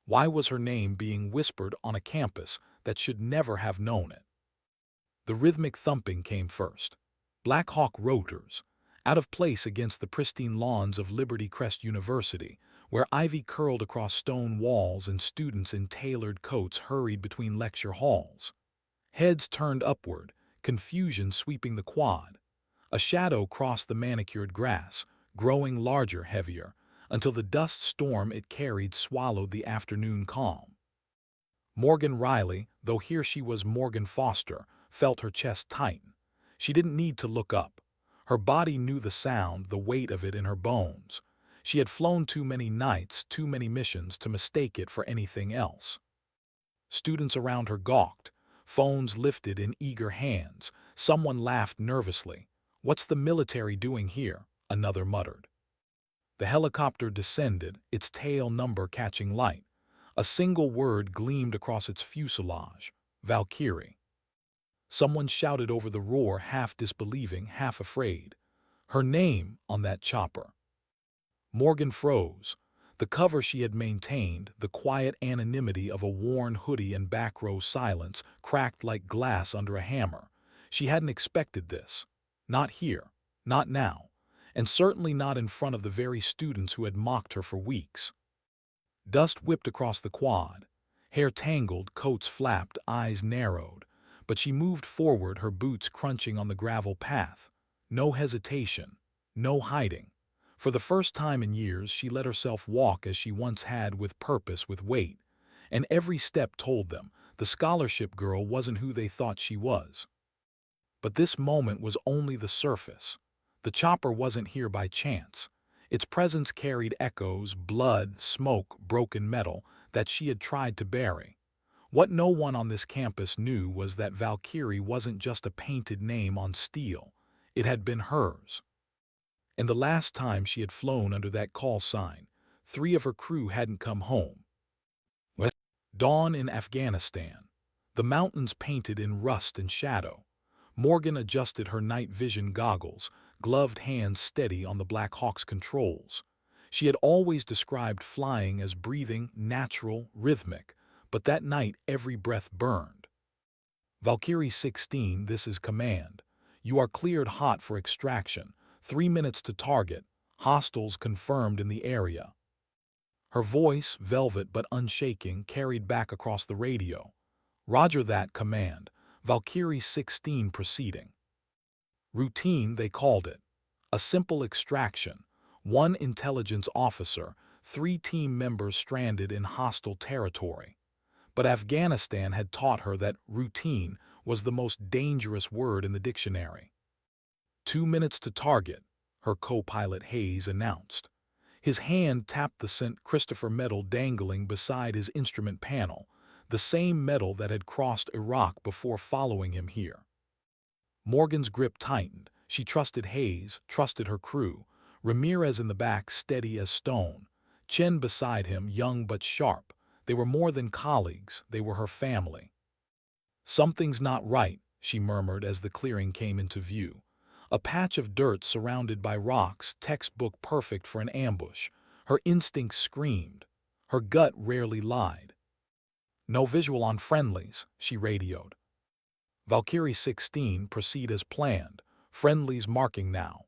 Why was her name being whispered on a campus that should never have known it? The rhythmic thumping came first. Black Hawk rotors, out of place against the pristine lawns of Liberty Crest University, where ivy curled across stone walls and students in tailored coats hurried between lecture halls. Heads turned upward, confusion sweeping the quad. A shadow crossed the manicured grass, growing larger, heavier, until the dust storm it carried swallowed the afternoon calm. Morgan Riley, though here she was Morgan Foster, felt her chest tighten. She didn't need to look up. Her body knew the sound, the weight of it in her bones. She had flown too many nights, too many missions to mistake it for anything else. Students around her gawked, phones lifted in eager hands. Someone laughed nervously. "What's the military doing here?" another muttered. The helicopter descended, its tail number catching light. A single word gleamed across its fuselage: Valkyrie. Someone shouted over the roar, half disbelieving, half afraid. Her name on that chopper. Morgan froze. The cover she had maintained, the quiet anonymity of a worn hoodie and back row silence, cracked like glass under a hammer. She hadn't expected this. Not here, not now, and certainly not in front of the very students who had mocked her for weeks. Dust whipped across the quad. Hair tangled, coats flapped, eyes narrowed. But she moved forward, her boots crunching on the gravel path. No hesitation, no hiding. For the first time in years, she let herself walk as she once had, with purpose, with weight. And every step told them the scholarship girl wasn't who they thought she was. But this moment was only the surface. The chopper wasn't here by chance. Its presence carried echoes, blood, smoke, broken metal that she had tried to bury. What no one on this campus knew was that Valkyrie wasn't just a painted name on steel. It had been hers. And the last time she had flown under that call sign, 3 of her crew hadn't come home. What? Dawn in Afghanistan. The mountains painted in rust and shadow. Morgan adjusted her night vision goggles, gloved hands steady on the Black Hawk's controls. She had always described flying as breathing, natural, rhythmic, but that night every breath burned. Valkyrie 16, this is command. You are cleared hot for extraction. 3 minutes to target. Hostiles confirmed in the area. Her voice, velvet but unshaking, carried back across the radio. Roger that, command. Valkyrie 16 proceeding. Routine, they called it. A simple extraction. 1 intelligence officer, 3 team members stranded in hostile territory. But Afghanistan had taught her that routine was the most dangerous word in the dictionary. 2 minutes to target, her co-pilot Hayes announced. His hand tapped the St. Christopher medal dangling beside his instrument panel, the same medal that had crossed Iraq before following him here. Morgan's grip tightened. She trusted Hayes, trusted her crew. Ramirez in the back, steady as stone. Chen beside him, young but sharp. They were more than colleagues, they were her family. Something's not right, she murmured as the clearing came into view. A patch of dirt surrounded by rocks, textbook perfect for an ambush. Her instincts screamed. Her gut rarely lied. No visual on friendlies, she radioed. Valkyrie 16, proceed as planned. Friendlies marking now.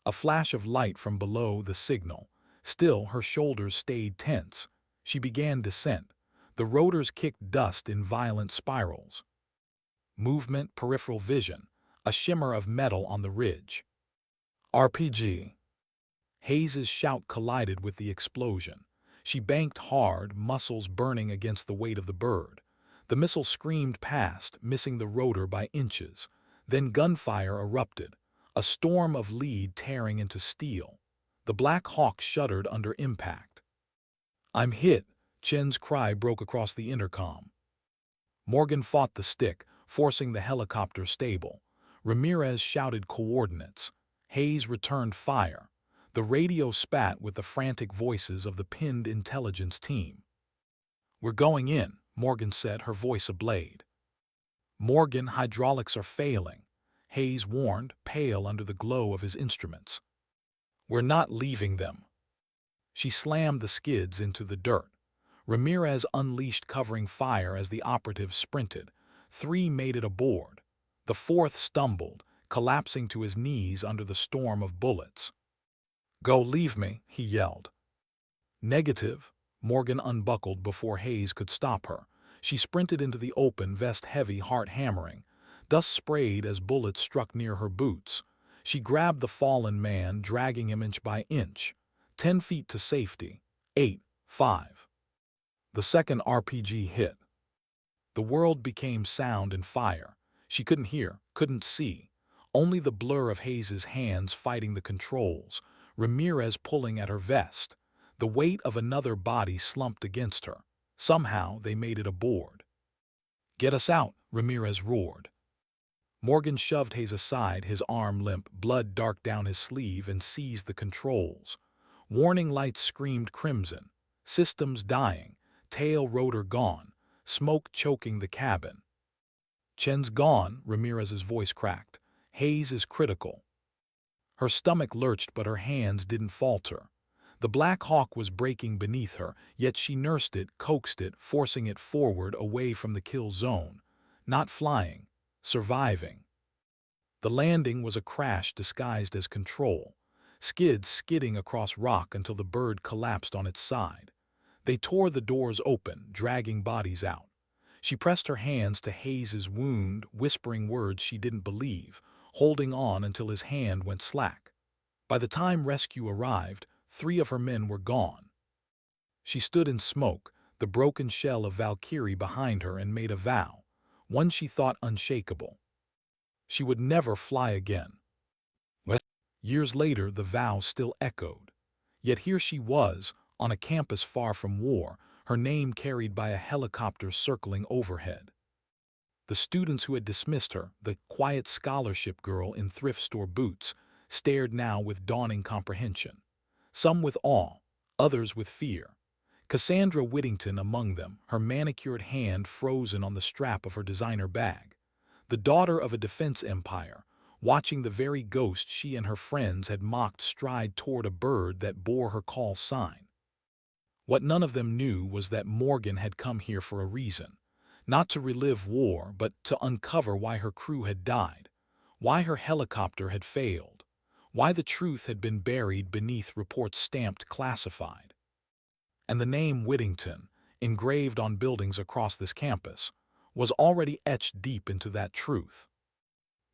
A flash of light from below the signal. Still, her shoulders stayed tense. She began descent. The rotors kicked dust in violent spirals. Movement, peripheral vision. A shimmer of metal on the ridge. RPG. Hayes's shout collided with the explosion. She banked hard, muscles burning against the weight of the bird. The missile screamed past, missing the rotor by inches. Then gunfire erupted, a storm of lead tearing into steel. The Black Hawk shuddered under impact. "I'm hit," Chen's cry broke across the intercom. Morgan fought the stick, forcing the helicopter stable. Ramirez shouted coordinates. Hayes returned fire. The radio spat with the frantic voices of the pinned intelligence team. "We're going in," Morgan said, her voice ablade. "Morgan, hydraulics are failing," Hayes warned, pale under the glow of his instruments. "We're not leaving them." She slammed the skids into the dirt. Ramirez unleashed covering fire as the operatives sprinted. 3 made it aboard. The 4th stumbled, collapsing to his knees under the storm of bullets. "Go, leave me," he yelled. "Negative." Morgan unbuckled before Hayes could stop her. She sprinted into the open, vest heavy, heart hammering. Dust sprayed as bullets struck near her boots. She grabbed the fallen man, dragging him inch by inch. 10 feet to safety. 8, 5. The second RPG hit. The world became sound and fire. She couldn't hear, couldn't see. Only the blur of Hayes's hands fighting the controls, Ramirez pulling at her vest. The weight of another body slumped against her. Somehow they made it aboard. "Get us out," Ramirez roared. Morgan shoved Hayes aside, his arm limp, blood dark down his sleeve, and seized the controls. Warning lights screamed crimson. Systems dying. Tail rotor gone. Smoke choking the cabin. "Chen's gone," Ramirez's voice cracked. "Hayes is critical." Her stomach lurched, but her hands didn't falter. The Black Hawk was breaking beneath her, yet she nursed it, coaxed it, forcing it forward away from the kill zone. Not flying, surviving. The landing was a crash disguised as control. Skids skidding across rock until the bird collapsed on its side. They tore the doors open, dragging bodies out. She pressed her hands to Hayes's wound, whispering words she didn't believe, holding on until his hand went slack. By the time rescue arrived, 3 of her men were gone. She stood in smoke, the broken shell of Valkyrie behind her, and made a vow, one she thought unshakable. She would never fly again. What? Years later, the vow still echoed. Yet here she was, on a campus far from war, her name carried by a helicopter circling overhead. The students who had dismissed her, the quiet scholarship girl in thrift store boots, stared now with dawning comprehension. Some with awe, others with fear. Cassandra Whittington among them, her manicured hand frozen on the strap of her designer bag. The daughter of a defense empire, watching the very ghost she and her friends had mocked stride toward a bird that bore her call sign. What none of them knew was that Morgan had come here for a reason. Not to relive war, but to uncover why her crew had died, why her helicopter had failed, why the truth had been buried beneath reports stamped classified. And the name Whittington, engraved on buildings across this campus, was already etched deep into that truth.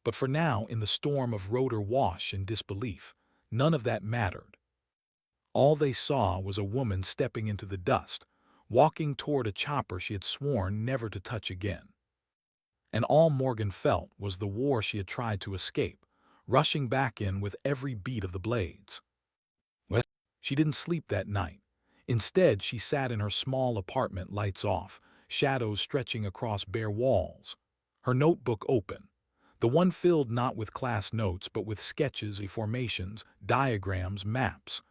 But for now, in the storm of rotor wash and disbelief, none of that mattered. All they saw was a woman stepping into the dust, walking toward a chopper she had sworn never to touch again. And all Morgan felt was the war she had tried to escape, rushing back in with every beat of the blades. What? She didn't sleep that night. Instead, she sat in her small apartment, lights off, shadows stretching across bare walls. Her notebook open, the one filled not with class notes but with sketches, formations, diagrams, maps,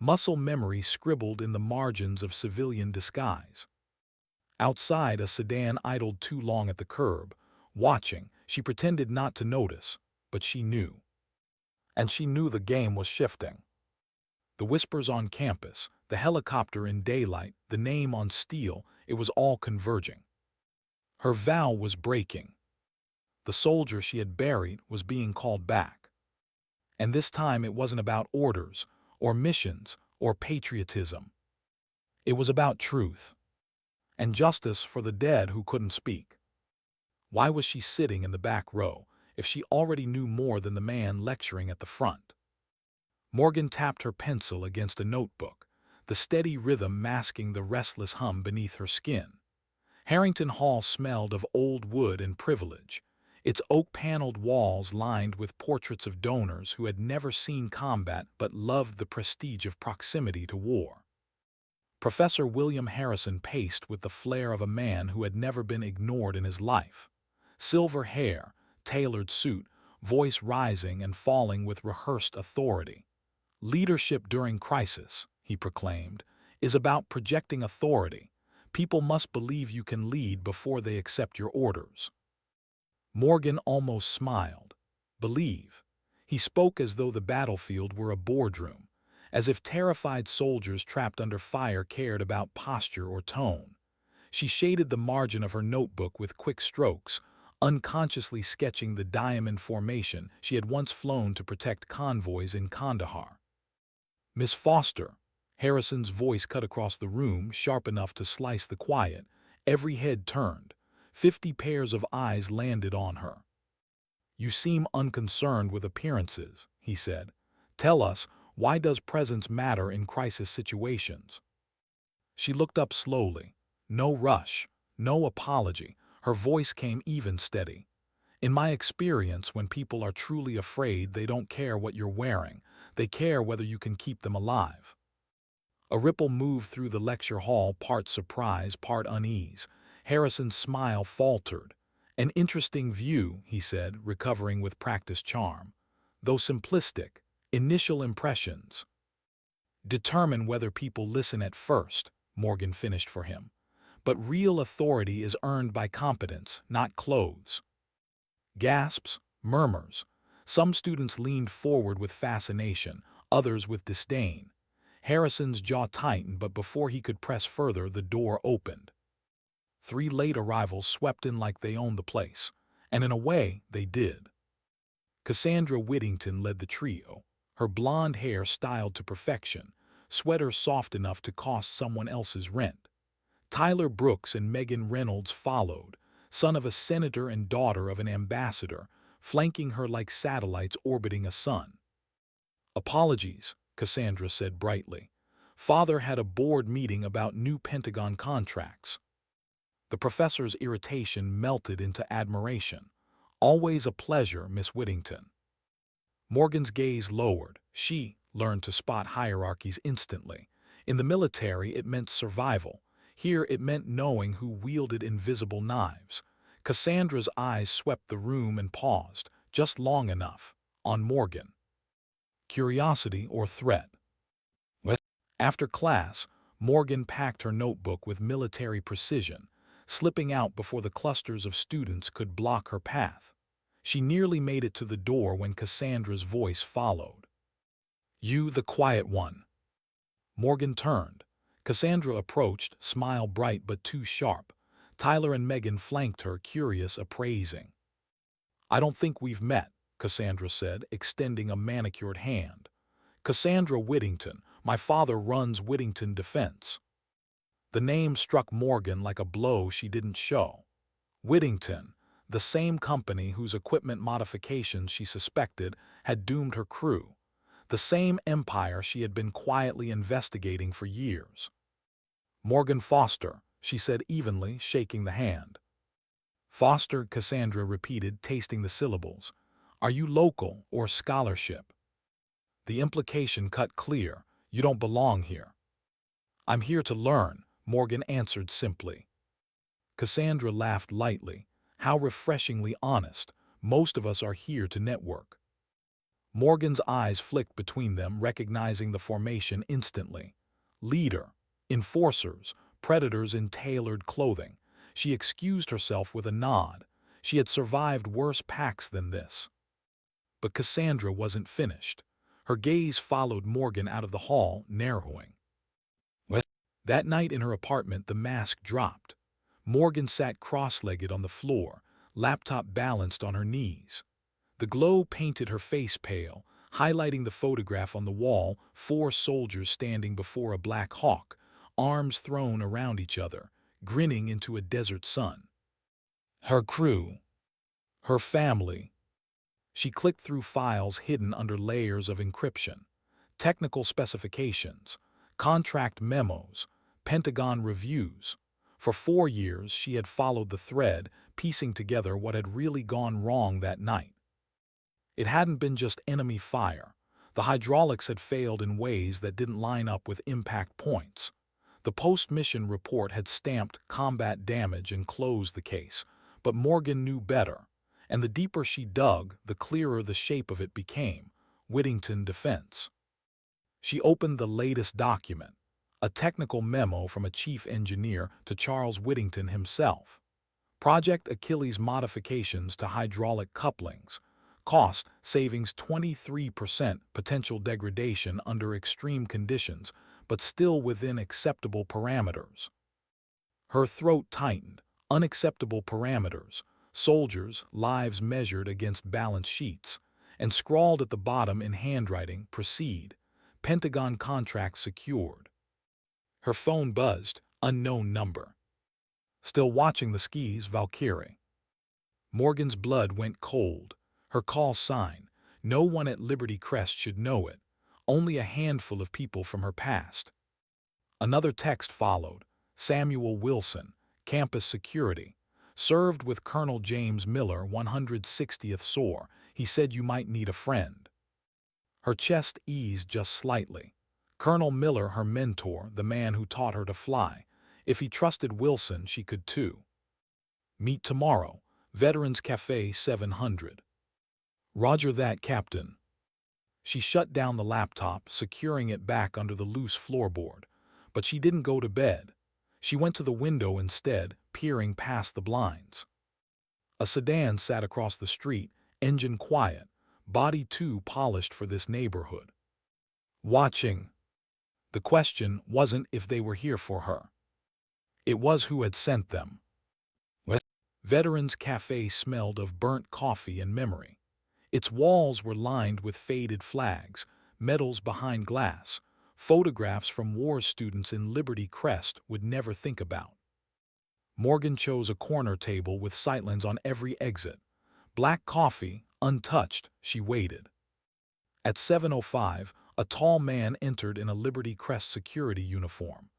muscle memory scribbled in the margins of civilian disguise. Outside, a sedan idled too long at the curb. Watching, she pretended not to notice, but she knew. And she knew the game was shifting. The whispers on campus, the helicopter in daylight, the name on steel, it was all converging. Her vow was breaking. The soldier she had buried was being called back. And this time it wasn't about orders, or missions, or patriotism. It was about truth. And justice for the dead who couldn't speak. Why was she sitting in the back row, if she already knew more than the man lecturing at the front? Morgan tapped her pencil against a notebook, the steady rhythm masking the restless hum beneath her skin. Harrington Hall smelled of old wood and privilege, its oak-paneled walls lined with portraits of donors who had never seen combat but loved the prestige of proximity to war. Professor William Harrison paced with the flair of a man who had never been ignored in his life. Silver hair, tailored suit, voice rising and falling with rehearsed authority. "Leadership during crisis," he proclaimed, "is about projecting authority. People must believe you can lead before they accept your orders." Morgan almost smiled. Believe. He spoke as though the battlefield were a boardroom, as if terrified soldiers trapped under fire cared about posture or tone. She shaded the margin of her notebook with quick strokes, unconsciously sketching the diamond formation she had once flown to protect convoys in Kandahar. "Miss Foster," Harrison's voice cut across the room, sharp enough to slice the quiet. Every head turned. 50 pairs of eyes landed on her. "You seem unconcerned with appearances," he said. "Tell us, why does presence matter in crisis situations?" She looked up slowly. No rush, no apology. Her voice came even steady. "In my experience, when people are truly afraid, they don't care what you're wearing. They care whether you can keep them alive." A ripple moved through the lecture hall, part surprise, part unease. Harrison's smile faltered. "An interesting view," he said, recovering with practiced charm. "Though simplistic, initial impressions determine whether people listen at first," Morgan finished for him. "But real authority is earned by competence, not clothes." Gasps, murmurs. Some students leaned forward with fascination, others with disdain. Harrison's jaw tightened, but before he could press further, the door opened. 3 late arrivals swept in like they owned the place, and in a way, they did. Cassandra Whittington led the trio, her blonde hair styled to perfection, sweater soft enough to cost someone else's rent. Tyler Brooks and Megan Reynolds followed, son of a senator and daughter of an ambassador, flanking her like satellites orbiting a sun. "Apologies," Cassandra said brightly. "Father had a board meeting about new Pentagon contracts." The professor's irritation melted into admiration. "Always a pleasure, Miss Whittington." Morgan's gaze lowered. She learned to spot hierarchies instantly. In the military, it meant survival. Here, it meant knowing who wielded invisible knives. Cassandra's eyes swept the room and paused, just long enough, on Morgan. Curiosity or threat? What? After class, Morgan packed her notebook with military precision, slipping out before the clusters of students could block her path. She nearly made it to the door when Cassandra's voice followed. "You, the quiet one." Morgan turned. Cassandra approached, smile bright but too sharp. Tyler and Megan flanked her, curious, appraising. "I don't think we've met," Cassandra said, extending a manicured hand. "Cassandra Whittington. My father runs Whittington Defense." The name struck Morgan like a blow she didn't show. Whittington, the same company whose equipment modifications she suspected had doomed her crew. The same empire she had been quietly investigating for years. "Morgan Foster," she said evenly, shaking the hand. "Foster," Cassandra repeated, tasting the syllables. "Are you local or scholarship?" The implication cut clear. "You don't belong here." "I'm here to learn," Morgan answered simply. Cassandra laughed lightly. How refreshingly honest. "Most of us are here to network." Morgan's eyes flicked between them, recognizing the formation instantly. Leader, enforcers, predators in tailored clothing. She excused herself with a nod. She had survived worse packs than this. But Cassandra wasn't finished. Her gaze followed Morgan out of the hall, narrowing. What? That night in her apartment, the mask dropped. Morgan sat cross-legged on the floor, laptop balanced on her knees. The glow painted her face pale, highlighting the photograph on the wall, 4 soldiers standing before a Black Hawk, arms thrown around each other, grinning into a desert sun. Her crew. Her family. She clicked through files hidden under layers of encryption. Technical specifications, contract memos, Pentagon reviews. For 4 years, she had followed the thread, piecing together what had really gone wrong that night. It hadn't been just enemy fire. The hydraulics had failed in ways that didn't line up with impact points. The post-mission report had stamped combat damage and closed the case, but Morgan knew better, and the deeper she dug, the clearer the shape of it became: Whittington Defense. She opened the latest document, a technical memo from a chief engineer to Charles Whittington himself. Project Achilles modifications to hydraulic couplings, Cost savings 23%, potential degradation under extreme conditions, but still within acceptable parameters. Her throat tightened. Unacceptable parameters. Soldiers' lives measured against balance sheets. And scrawled at the bottom in handwriting, proceed. Pentagon contract secured. Her phone buzzed. Unknown number. Still watching the skis, Valkyrie. Morgan's blood went cold. Her call sign. No one at Liberty Crest should know it. Only a handful of people from her past. Another text followed. Samuel Wilson, Campus Security. Served with Colonel James Miller, 160th SOAR. He said you might need a friend. Her chest eased just slightly. Colonel Miller, her mentor, the man who taught her to fly. If he trusted Wilson, she could too. Meet tomorrow. Veterans Cafe 700. Roger that, Captain. She shut down the laptop, securing it back under the loose floorboard. But she didn't go to bed. She went to the window instead, peering past the blinds. A sedan sat across the street, engine quiet, body too polished for this neighborhood. Watching. The question wasn't if they were here for her. It was who had sent them. Veterans Cafe smelled of burnt coffee and memory. Its walls were lined with faded flags, medals behind glass, photographs from war students in Liberty Crest would never think about. Morgan chose a corner table with sightlines on every exit. Black coffee, untouched, she waited. At 7:05, a tall man entered in a Liberty Crest security uniform.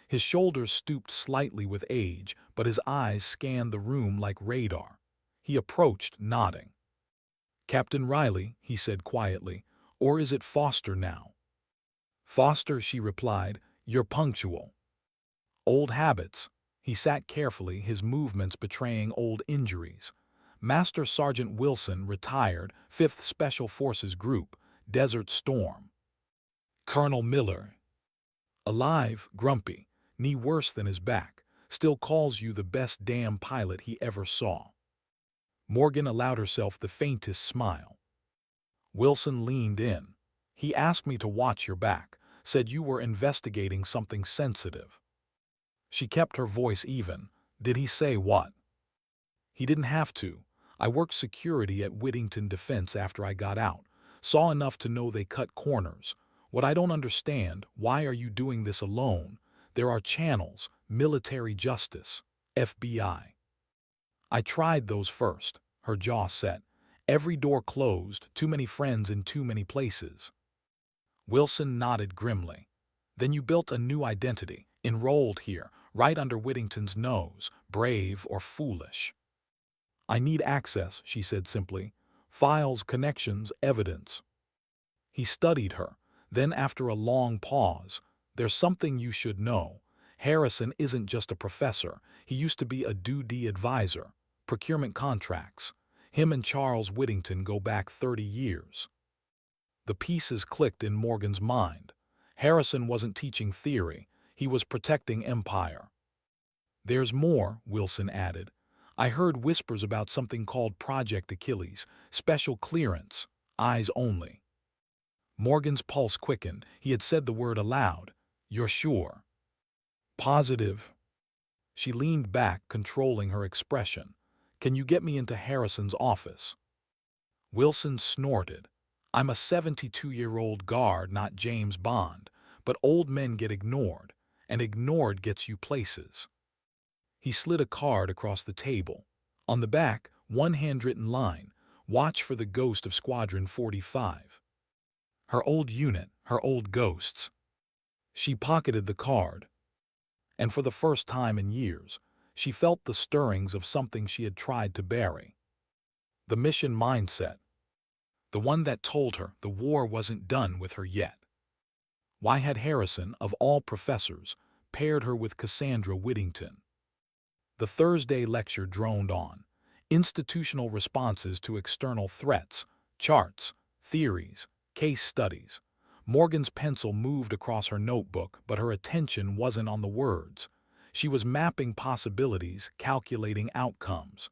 His shoulders stooped slightly with age, but his eyes scanned the room like radar. He approached, nodding. "Captain Riley," he said quietly, "or is it Foster now?" "Foster," she replied, "you're punctual." Old habits. He sat carefully, his movements betraying old injuries. Master Sergeant Wilson, retired, 5th Special Forces Group, Desert Storm. Colonel Miller. Alive, grumpy, knee worse than his back, still calls you the best damn pilot he ever saw. Morgan allowed herself the faintest smile. Wilson leaned in. "He asked me to watch your back, said you were investigating something sensitive." She kept her voice even. "Did he say what?" "He didn't have to. I worked security at Whittington Defense after I got out. Saw enough to know they cut corners. What I don't understand, why are you doing this alone? There are channels, military justice, FBI. I tried those first." Her jaw set. "Every door closed, too many friends in too many places." Wilson nodded grimly. "Then you built a new identity, enrolled here, right under Whittington's nose, brave or foolish." "I need access," she said simply. "Files, connections, evidence." He studied her. Then, after a long pause, "There's something you should know. Harrison isn't just a professor. He used to be a DoD advisor. Procurement contracts. Him and Charles Whittington go back 30 years. The pieces clicked in Morgan's mind. Harrison wasn't teaching theory. He was protecting empire. "There's more," Wilson added. "I heard whispers about something called Project Achilles, special clearance, eyes only." Morgan's pulse quickened. He had said the word aloud. "You're sure?" "Positive." She leaned back, controlling her expression. "Can you get me into Harrison's office?" Wilson snorted. "I'm a 72-year-old guard, not James Bond, but old men get ignored, and ignored gets you places." He slid a card across the table. On the back, one handwritten line, "Watch for the ghost of Squadron 45. Her old unit, her old ghosts." She pocketed the card. And for the first time in years, she felt the stirrings of something she had tried to bury. The mission mindset. The one that told her the war wasn't done with her yet. Why had Harrison, of all professors, paired her with Cassandra Whittington? The Thursday lecture droned on. Institutional responses to external threats, charts, theories, case studies. Morgan's pencil moved across her notebook, but her attention wasn't on the words. She was mapping possibilities, calculating outcomes.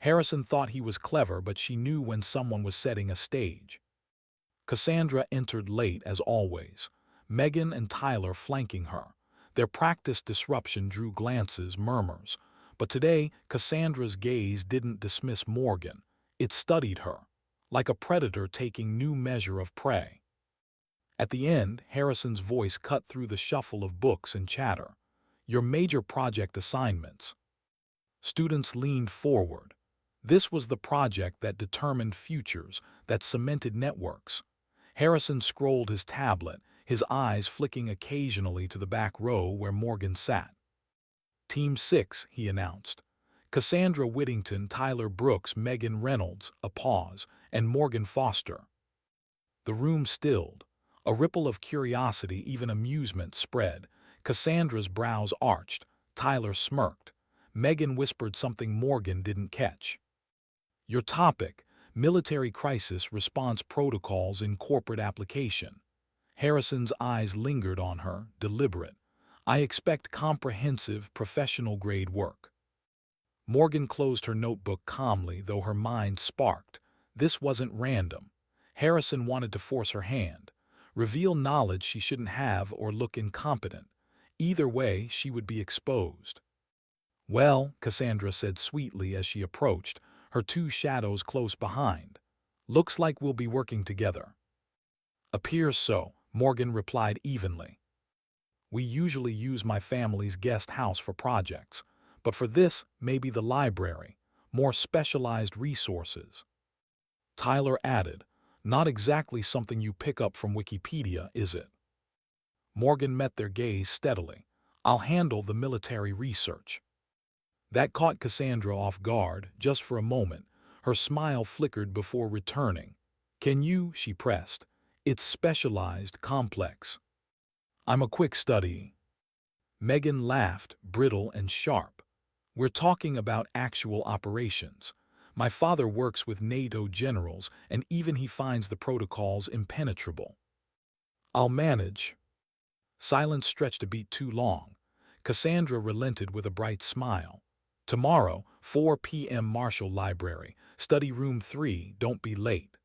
Harrison thought he was clever, but she knew when someone was setting a stage. Cassandra entered late as always, Megan and Tyler flanking her. Their practiced disruption drew glances, murmurs. But today, Cassandra's gaze didn't dismiss Morgan. It studied her, like a predator taking new measure of prey. At the end, Harrison's voice cut through the shuffle of books and chatter. Your major project assignments. Students leaned forward. This was the project that determined futures, that cemented networks. Harrison scrolled his tablet, his eyes flicking occasionally to the back row where Morgan sat. Team 6, he announced. Cassandra Whittington, Tyler Brooks, Megan Reynolds, a pause, and Morgan Foster. The room stilled. A ripple of curiosity, even amusement, spread. Cassandra's brows arched. Tyler smirked. Megan whispered something Morgan didn't catch. Your topic, military crisis response protocols in corporate application. Harrison's eyes lingered on her, deliberate. I expect comprehensive, professional-grade work. Morgan closed her notebook calmly, though her mind sparked. This wasn't random. Harrison wanted to force her hand, reveal knowledge she shouldn't have, or look incompetent. Either way, she would be exposed. Well, Cassandra said sweetly as she approached, her two shadows close behind. Looks like we'll be working together. Appears so, Morgan replied evenly. We usually use my family's guest house for projects, but for this, maybe the library, more specialized resources. Tyler added, not exactly something you pick up from Wikipedia, is it? Morgan met their gaze steadily. I'll handle the military research. That caught Cassandra off guard, just for a moment. Her smile flickered before returning. Can you? She pressed. It's specialized, complex. I'm a quick study. Megan laughed, brittle and sharp. We're talking about actual operations. My father works with NATO generals, and even he finds the protocols impenetrable. I'll manage. Silence stretched a beat too long. Cassandra relented with a bright smile. Tomorrow, 4 p.m. Marshall Library, study room 3, don't be late.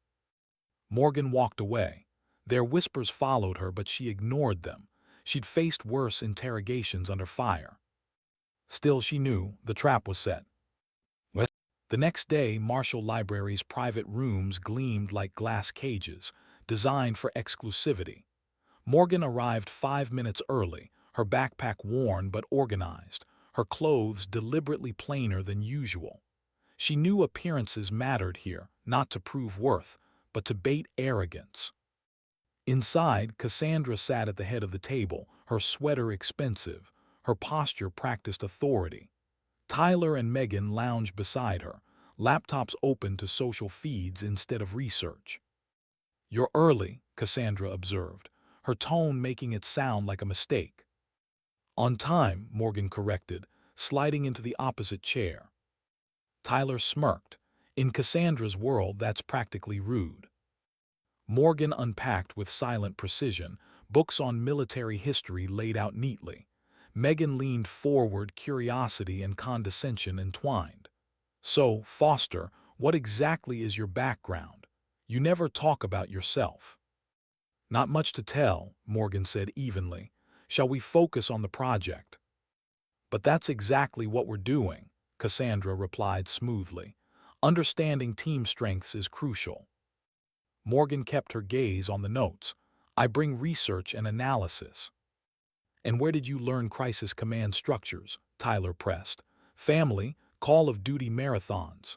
Morgan walked away. Their whispers followed her, but she ignored them. She'd faced worse interrogations under fire. Still, she knew the trap was set. The next day, Marshall Library's private rooms gleamed like glass cages, designed for exclusivity. Morgan arrived 5 minutes early, her backpack worn but organized, her clothes deliberately plainer than usual. She knew appearances mattered here, not to prove worth, but to bait arrogance. Inside, Cassandra sat at the head of the table, her sweater expensive, her posture practiced authority. Tyler and Megan lounged beside her, laptops open to social feeds instead of research. You're early, Cassandra observed, her tone making it sound like a mistake. On time, Morgan corrected, sliding into the opposite chair. Tyler smirked. In Cassandra's world, that's practically rude. Morgan unpacked with silent precision, books on military history laid out neatly. Megan leaned forward, curiosity and condescension entwined. So, Foster, what exactly is your background? You never talk about yourself. Not much to tell, Morgan said evenly. Shall we focus on the project? But that's exactly what we're doing, Cassandra replied smoothly. Understanding team strengths is crucial. Morgan kept her gaze on the notes. I bring research and analysis. And where did you learn crisis command structures? Tyler pressed. Family, Call of Duty marathons.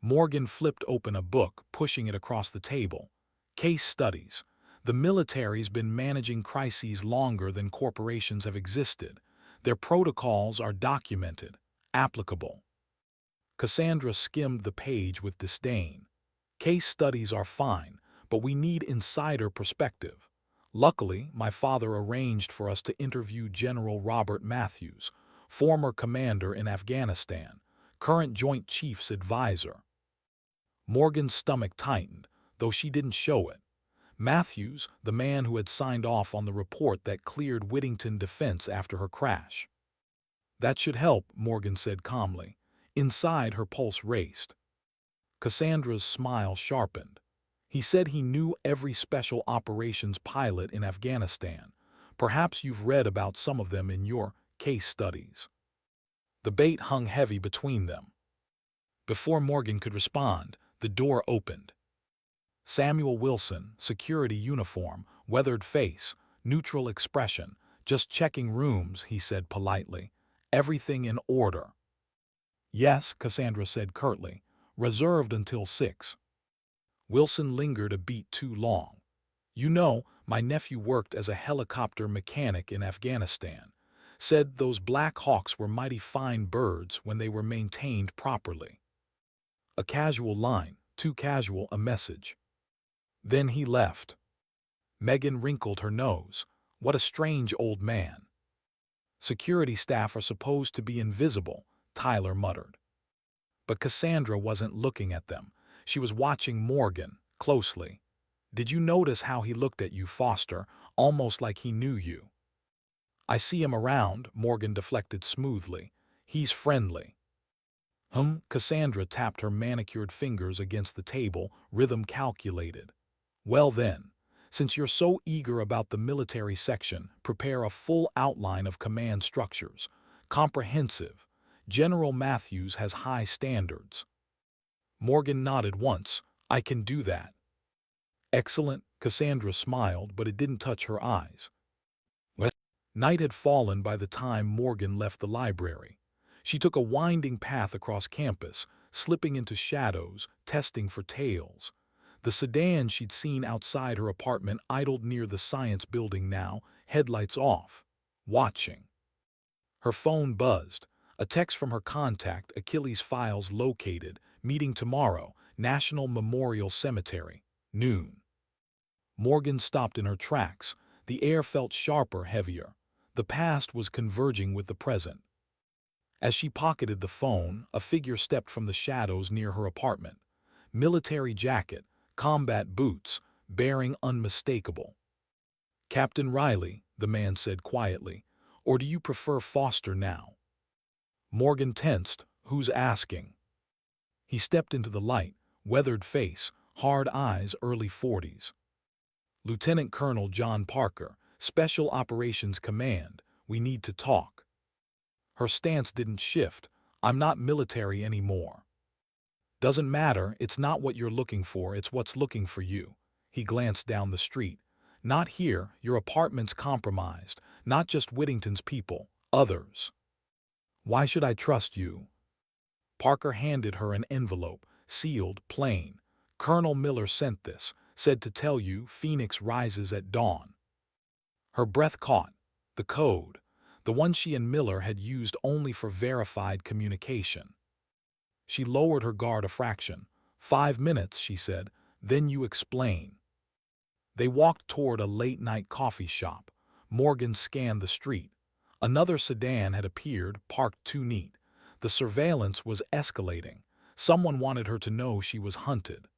Morgan flipped open a book, pushing it across the table. Case studies. The military's been managing crises longer than corporations have existed. Their protocols are documented, applicable. Cassandra skimmed the page with disdain. Case studies are fine, but we need insider perspective. Luckily, my father arranged for us to interview General Robert Matthews, former commander in Afghanistan, current Joint Chiefs advisor. Morgan's stomach tightened, though she didn't show it. Matthews, the man who had signed off on the report that cleared Whittington Defense after her crash. That should help, Morgan said calmly. Inside, her pulse raced. Cassandra's smile sharpened. He said he knew every special operations pilot in Afghanistan. Perhaps you've read about some of them in your case studies. The bait hung heavy between them. Before Morgan could respond, the door opened. Samuel Wilson, security uniform, weathered face, neutral expression. "Just checking rooms," he said politely. "Everything in order." "Yes," Cassandra said curtly. "Reserved until 6. Wilson lingered a beat too long. "You know, my nephew worked as a helicopter mechanic in Afghanistan. Said those Black Hawks were mighty fine birds when they were maintained properly." A casual line, too casual a message. Then he left. Megan wrinkled her nose. What a strange old man. "Security staff are supposed to be invisible," Tyler muttered. But Cassandra wasn't looking at them. She was watching Morgan closely. "Did you notice how he looked at you, Foster, almost like he knew you?" "I see him around," Morgan deflected smoothly. "He's friendly." Cassandra tapped her manicured fingers against the table, rhythm calculated. "Well then, since you're so eager about the military section, prepare a full outline of command structures. Comprehensive. General Matthews has high standards." Morgan nodded once. "I can do that." "Excellent," Cassandra smiled, but it didn't touch her eyes. What? Night had fallen by the time Morgan left the library. She took a winding path across campus, slipping into shadows, testing for tails. The sedan she'd seen outside her apartment idled near the science building now, headlights off. Watching. Her phone buzzed. A text from her contact, Achilles files located, meeting tomorrow, National Memorial Cemetery, noon. Morgan stopped in her tracks. The air felt sharper, heavier. The past was converging with the present. As she pocketed the phone, a figure stepped from the shadows near her apartment. Military jacket, combat boots, bearing unmistakable. "Captain Riley," the man said quietly, "or do you prefer Foster now?" Morgan tensed. "Who's asking?" He stepped into the light, weathered face, hard eyes, early 40s. "Lieutenant Colonel John Parker, Special Operations Command. We need to talk." Her stance didn't shift. "I'm not military anymore." "Doesn't matter, it's not what you're looking for, it's what's looking for you." He glanced down the street. "Not here, your apartment's compromised. Not just Whittington's people, others." "Why should I trust you?" Parker handed her an envelope, sealed, plain. "Colonel Miller sent this, said to tell you Phoenix rises at dawn." Her breath caught. The code. The one she and Miller had used only for verified communication. She lowered her guard a fraction. "5 minutes," she said, "then you explain." They walked toward a late-night coffee shop. Morgan scanned the street. Another sedan had appeared, parked too neat. The surveillance was escalating. Someone wanted her to know she was hunted.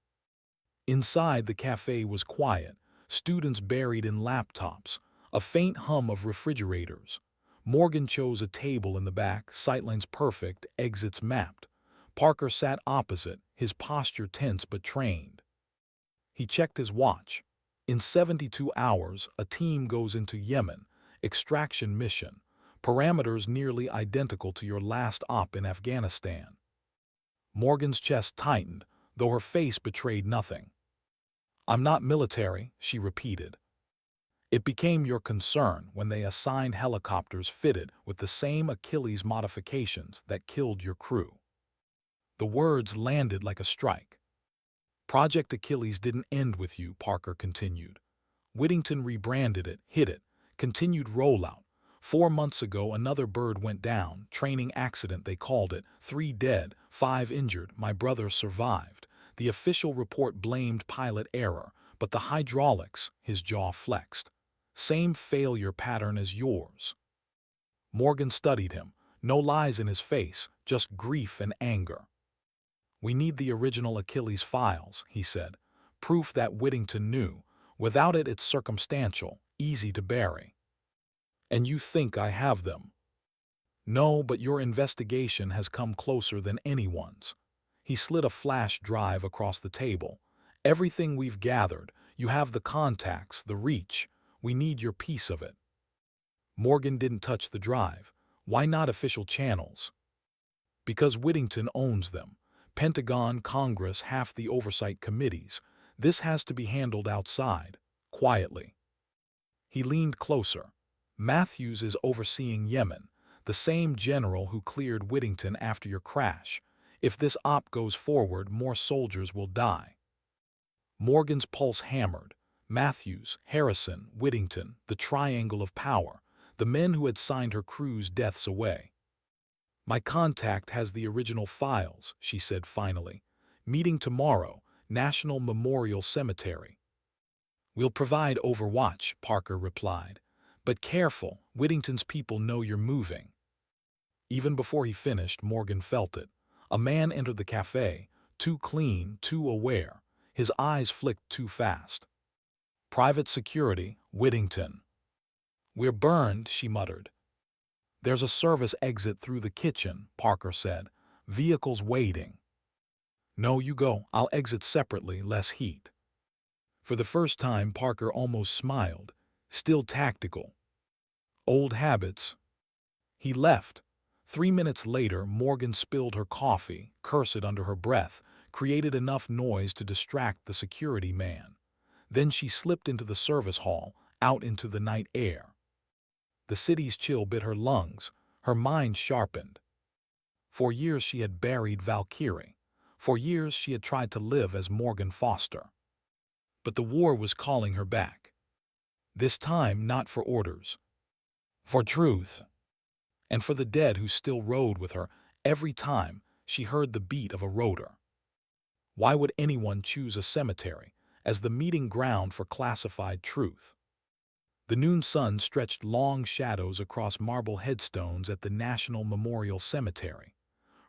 Inside, the cafe was quiet, students buried in laptops, a faint hum of refrigerators. Morgan chose a table in the back, sightlines perfect, exits mapped. Parker sat opposite, his posture tense but trained. He checked his watch. In 72 hours, a team goes into Yemen, extraction mission. Parameters nearly identical to your last op in Afghanistan. Morgan's chest tightened, though her face betrayed nothing. "I'm not military," she repeated. "It became your concern when they assigned helicopters fitted with the same Achilles modifications that killed your crew." The words landed like a strike. "Project Achilles didn't end with you," Parker continued. "Whittington rebranded it, hid it, continued rollout. 4 months ago another bird went down, training accident they called it, 3 dead, 5 injured, my brother survived. The official report blamed pilot error, but the hydraulics," his jaw flexed. "Same failure pattern as yours." Morgan studied him, no lies in his face, just grief and anger. "We need the original Achilles files," he said. "Proof that Whittington knew. Without it, it's circumstantial, easy to bury." "And you think I have them?" No, but your investigation has come closer than anyone's. He slid a flash drive across the table. Everything we've gathered, you have the contacts, the reach. We need your piece of it. Morgan didn't touch the drive. Why not official channels? Because Whittington owns them. Pentagon, Congress, half the oversight committees. This has to be handled outside, quietly. He leaned closer. Matthews is overseeing Yemen, the same general who cleared Whittington after your crash. If this op goes forward, more soldiers will die. Morgan's pulse hammered. Matthews, Harrison, Whittington, the triangle of power, the men who had signed her crew's deaths away. My contact has the original files, she said finally. Meeting tomorrow, National Memorial Cemetery. We'll provide overwatch, Parker replied. But careful, Whittington's people know you're moving. Even before he finished, Morgan felt it. A man entered the cafe, too clean, too aware. His eyes flicked too fast. Private security, Whittington. We're burned, she muttered. There's a service exit through the kitchen, Parker said. Vehicles waiting. No, you go. I'll exit separately, less heat. For the first time, Parker almost smiled, still tactical. Old habits. He left. 3 minutes later, Morgan spilled her coffee, cursed under her breath, created enough noise to distract the security man. Then she slipped into the service hall, out into the night air. The city's chill bit her lungs, her mind sharpened. For years she had buried Valkyrie. For years she had tried to live as Morgan Foster. But the war was calling her back. This time not for orders. For truth. And for the dead who still rode with her every time she heard the beat of a rotor. Why would anyone choose a cemetery as the meeting ground for classified truth? The noon sun stretched long shadows across marble headstones at the National Memorial Cemetery.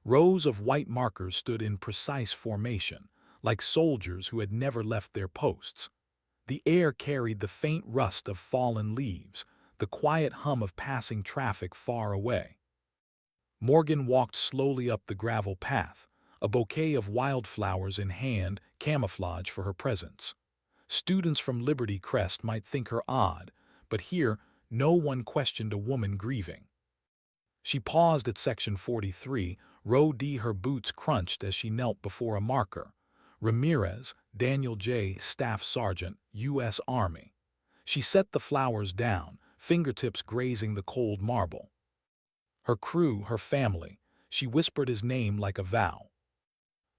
Rows of white markers stood in precise formation, like soldiers who had never left their posts. The air carried the faint rust of fallen leaves, the quiet hum of passing traffic far away. Morgan walked slowly up the gravel path, a bouquet of wildflowers in hand, camouflage for her presence. Students from Liberty Crest might think her odd, but here no one questioned a woman grieving. She paused at section 43, row D. Her boots crunched as she knelt before a marker. Ramirez, Daniel J., Staff Sergeant, U.S. Army. She set the flowers down, fingertips grazing the cold marble. Her crew, her family. She whispered his name like a vow.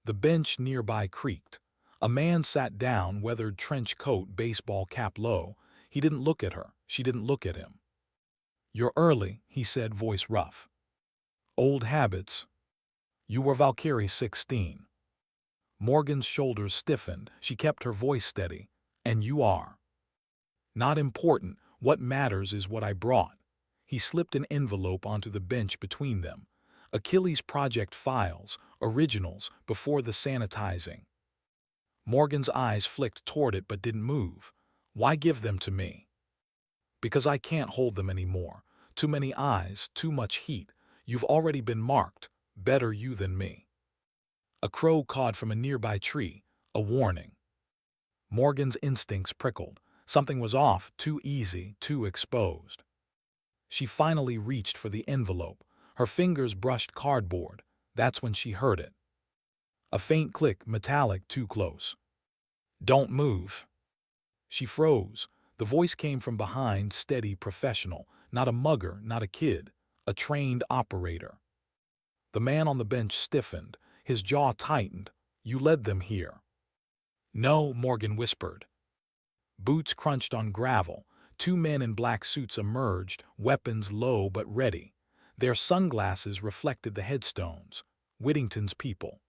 The bench nearby creaked. A man sat down, weathered trench coat, baseball cap low. He didn't look at her. She didn't look at him. You're early, he said, voice rough. Old habits. You were Valkyrie 16. Morgan's shoulders stiffened. She kept her voice steady. And you are. Not important. What matters is what I brought. He slipped an envelope onto the bench between them. Achilles Project files, originals, before the sanitizing. Morgan's eyes flicked toward it but didn't move. Why give them to me? Because I can't hold them anymore. Too many eyes, too much heat. You've already been marked. Better you than me. A crow cawed from a nearby tree, a warning. Morgan's instincts prickled. Something was off, too easy, too exposed. She finally reached for the envelope. Her fingers brushed cardboard. That's when she heard it. A faint click, metallic, too close. Don't move. She froze. The voice came from behind, steady, professional. Not a mugger, not a kid. A trained operator. The man on the bench stiffened. His jaw tightened. You led them here. No, Morgan whispered. Boots crunched on gravel. 2 men in black suits emerged, weapons low but ready. Their sunglasses reflected the headstones. Whittington's people.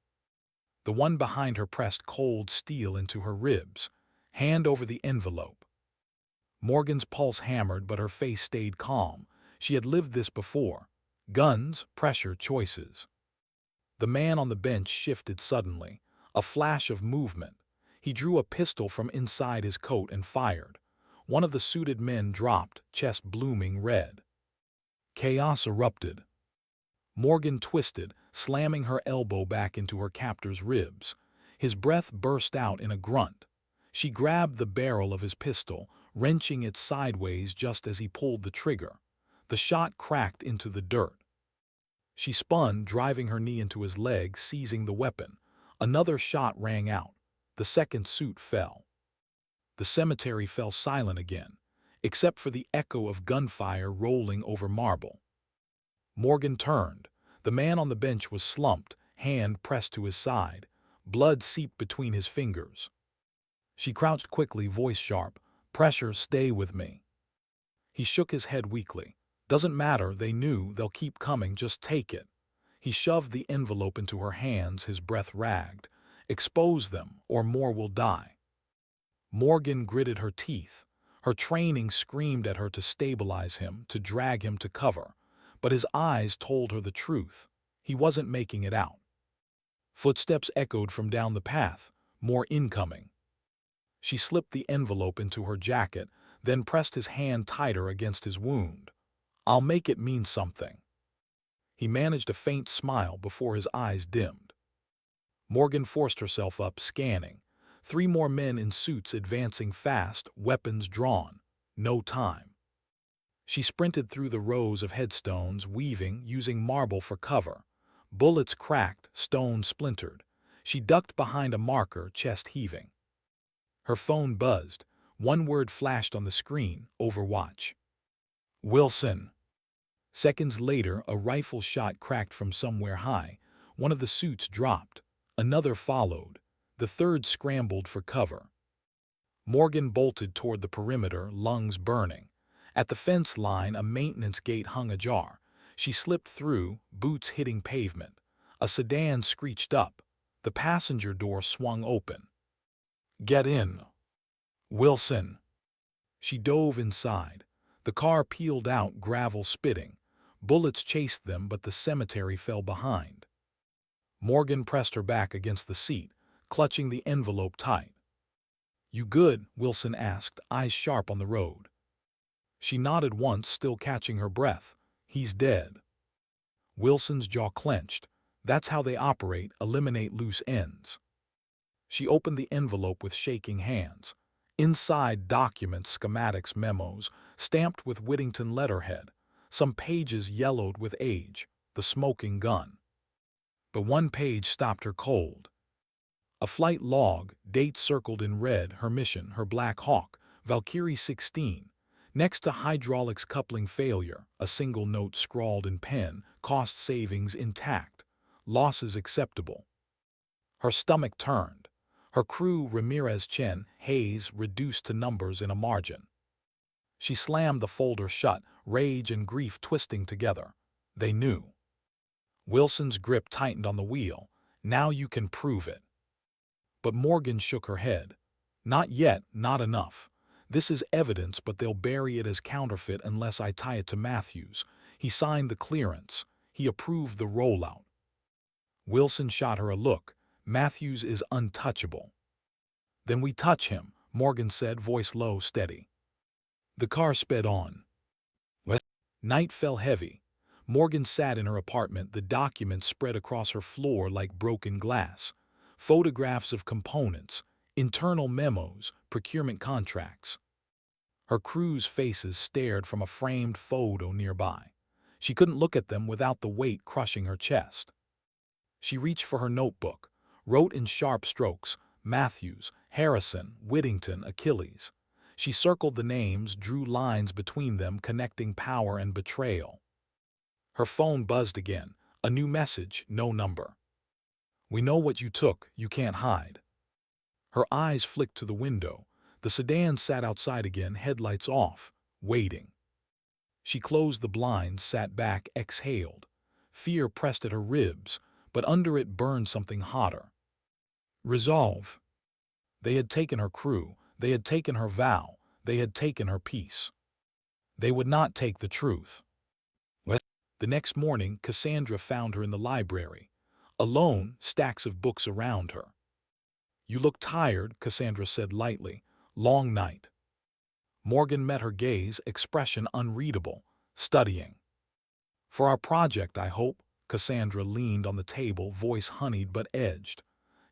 The one behind her pressed cold steel into her ribs. Hand over the envelope. Morgan's pulse hammered, but her face stayed calm. She had lived this before. Guns, pressure, choices. The man on the bench shifted suddenly. A flash of movement. He drew a pistol from inside his coat and fired. One of the suited men dropped, chest blooming red. Chaos erupted. Morgan twisted, slamming her elbow back into her captor's ribs. His breath burst out in a grunt. She grabbed the barrel of his pistol, wrenching it sideways just as he pulled the trigger. The shot cracked into the dirt. She spun, driving her knee into his leg, seizing the weapon. Another shot rang out. The second suit fell. The cemetery fell silent again, except for the echo of gunfire rolling over marble. Morgan turned. The man on the bench was slumped, hand pressed to his side. Blood seeped between his fingers. She crouched quickly, voice sharp. "Pressure, stay with me." He shook his head weakly. "Doesn't matter, they knew, they'll keep coming, just take it." He shoved the envelope into her hands, his breath ragged. "Expose them, or more will die." Morgan gritted her teeth. Her training screamed at her to stabilize him, to drag him to cover. But his eyes told her the truth. He wasn't making it out. Footsteps echoed from down the path, more incoming. She slipped the envelope into her jacket, then pressed his hand tighter against his wound. "I'll make it mean something." He managed a faint smile before his eyes dimmed. Morgan forced herself up, scanning. 3 more men in suits advancing fast, weapons drawn. No time. She sprinted through the rows of headstones, weaving, using marble for cover. Bullets cracked, stones splintered. She ducked behind a marker, chest heaving. Her phone buzzed. One word flashed on the screen: Overwatch. "Wilson." Seconds later, a rifle shot cracked from somewhere high. One of the suits dropped. Another followed. The third scrambled for cover. Morgan bolted toward the perimeter, lungs burning. At the fence line, a maintenance gate hung ajar. She slipped through, boots hitting pavement. A sedan screeched up. The passenger door swung open. "Get in." "Wilson." She dove inside. The car peeled out, gravel spitting. Bullets chased them, but the cemetery fell behind. Morgan pressed her back against the seat, clutching the envelope tight. "You good?" Wilson asked, eyes sharp on the road. She nodded once, still catching her breath. "He's dead." Wilson's jaw clenched. That's how they operate, eliminate loose ends. She opened the envelope with shaking hands. Inside, documents, schematics, memos, stamped with Whittington letterhead. Some pages yellowed with age, the smoking gun. But one page stopped her cold. A flight log, date circled in red, her mission, her Black Hawk, Valkyrie 16. Next to hydraulics coupling failure, a single note scrawled in pen, cost savings intact, losses acceptable. Her stomach turned. Her crew, Ramirez, Chen, Hayes, reduced to numbers in a margin. She slammed the folder shut, rage and grief twisting together. They knew. Wilson's grip tightened on the wheel. "Now you can prove it." But Morgan shook her head. "Not yet, not enough. This is evidence, but they'll bury it as counterfeit unless I tie it to Matthews. He signed the clearance. He approved the rollout." Wilson shot her a look. "Matthews is untouchable." "Then we touch him," Morgan said, voice low, steady. The car sped on. What? Night fell heavy. Morgan sat in her apartment, the documents spread across her floor like broken glass. Photographs of components, internal memos, procurement contracts. Her crew's faces stared from a framed photo nearby. She couldn't look at them without the weight crushing her chest. She reached for her notebook, wrote in sharp strokes, Matthews, Harrison, Whittington, Achilles. She circled the names, drew lines between them, connecting power and betrayal. Her phone buzzed again, a new message, no number. "We know what you took, you can't hide." Her eyes flicked to the window. The sedan sat outside again, headlights off, waiting. She closed the blinds, sat back, exhaled. Fear pressed at her ribs, but under it burned something hotter. Resolve. They had taken her crew, they had taken her vow, they had taken her peace. They would not take the truth. What? The next morning, Cassandra found her in the library. Alone, stacks of books around her. "You look tired," Cassandra said lightly. "Long night." Morgan met her gaze, expression unreadable. "Studying." "For our project, I hope," Cassandra leaned on the table, voice honeyed but edged.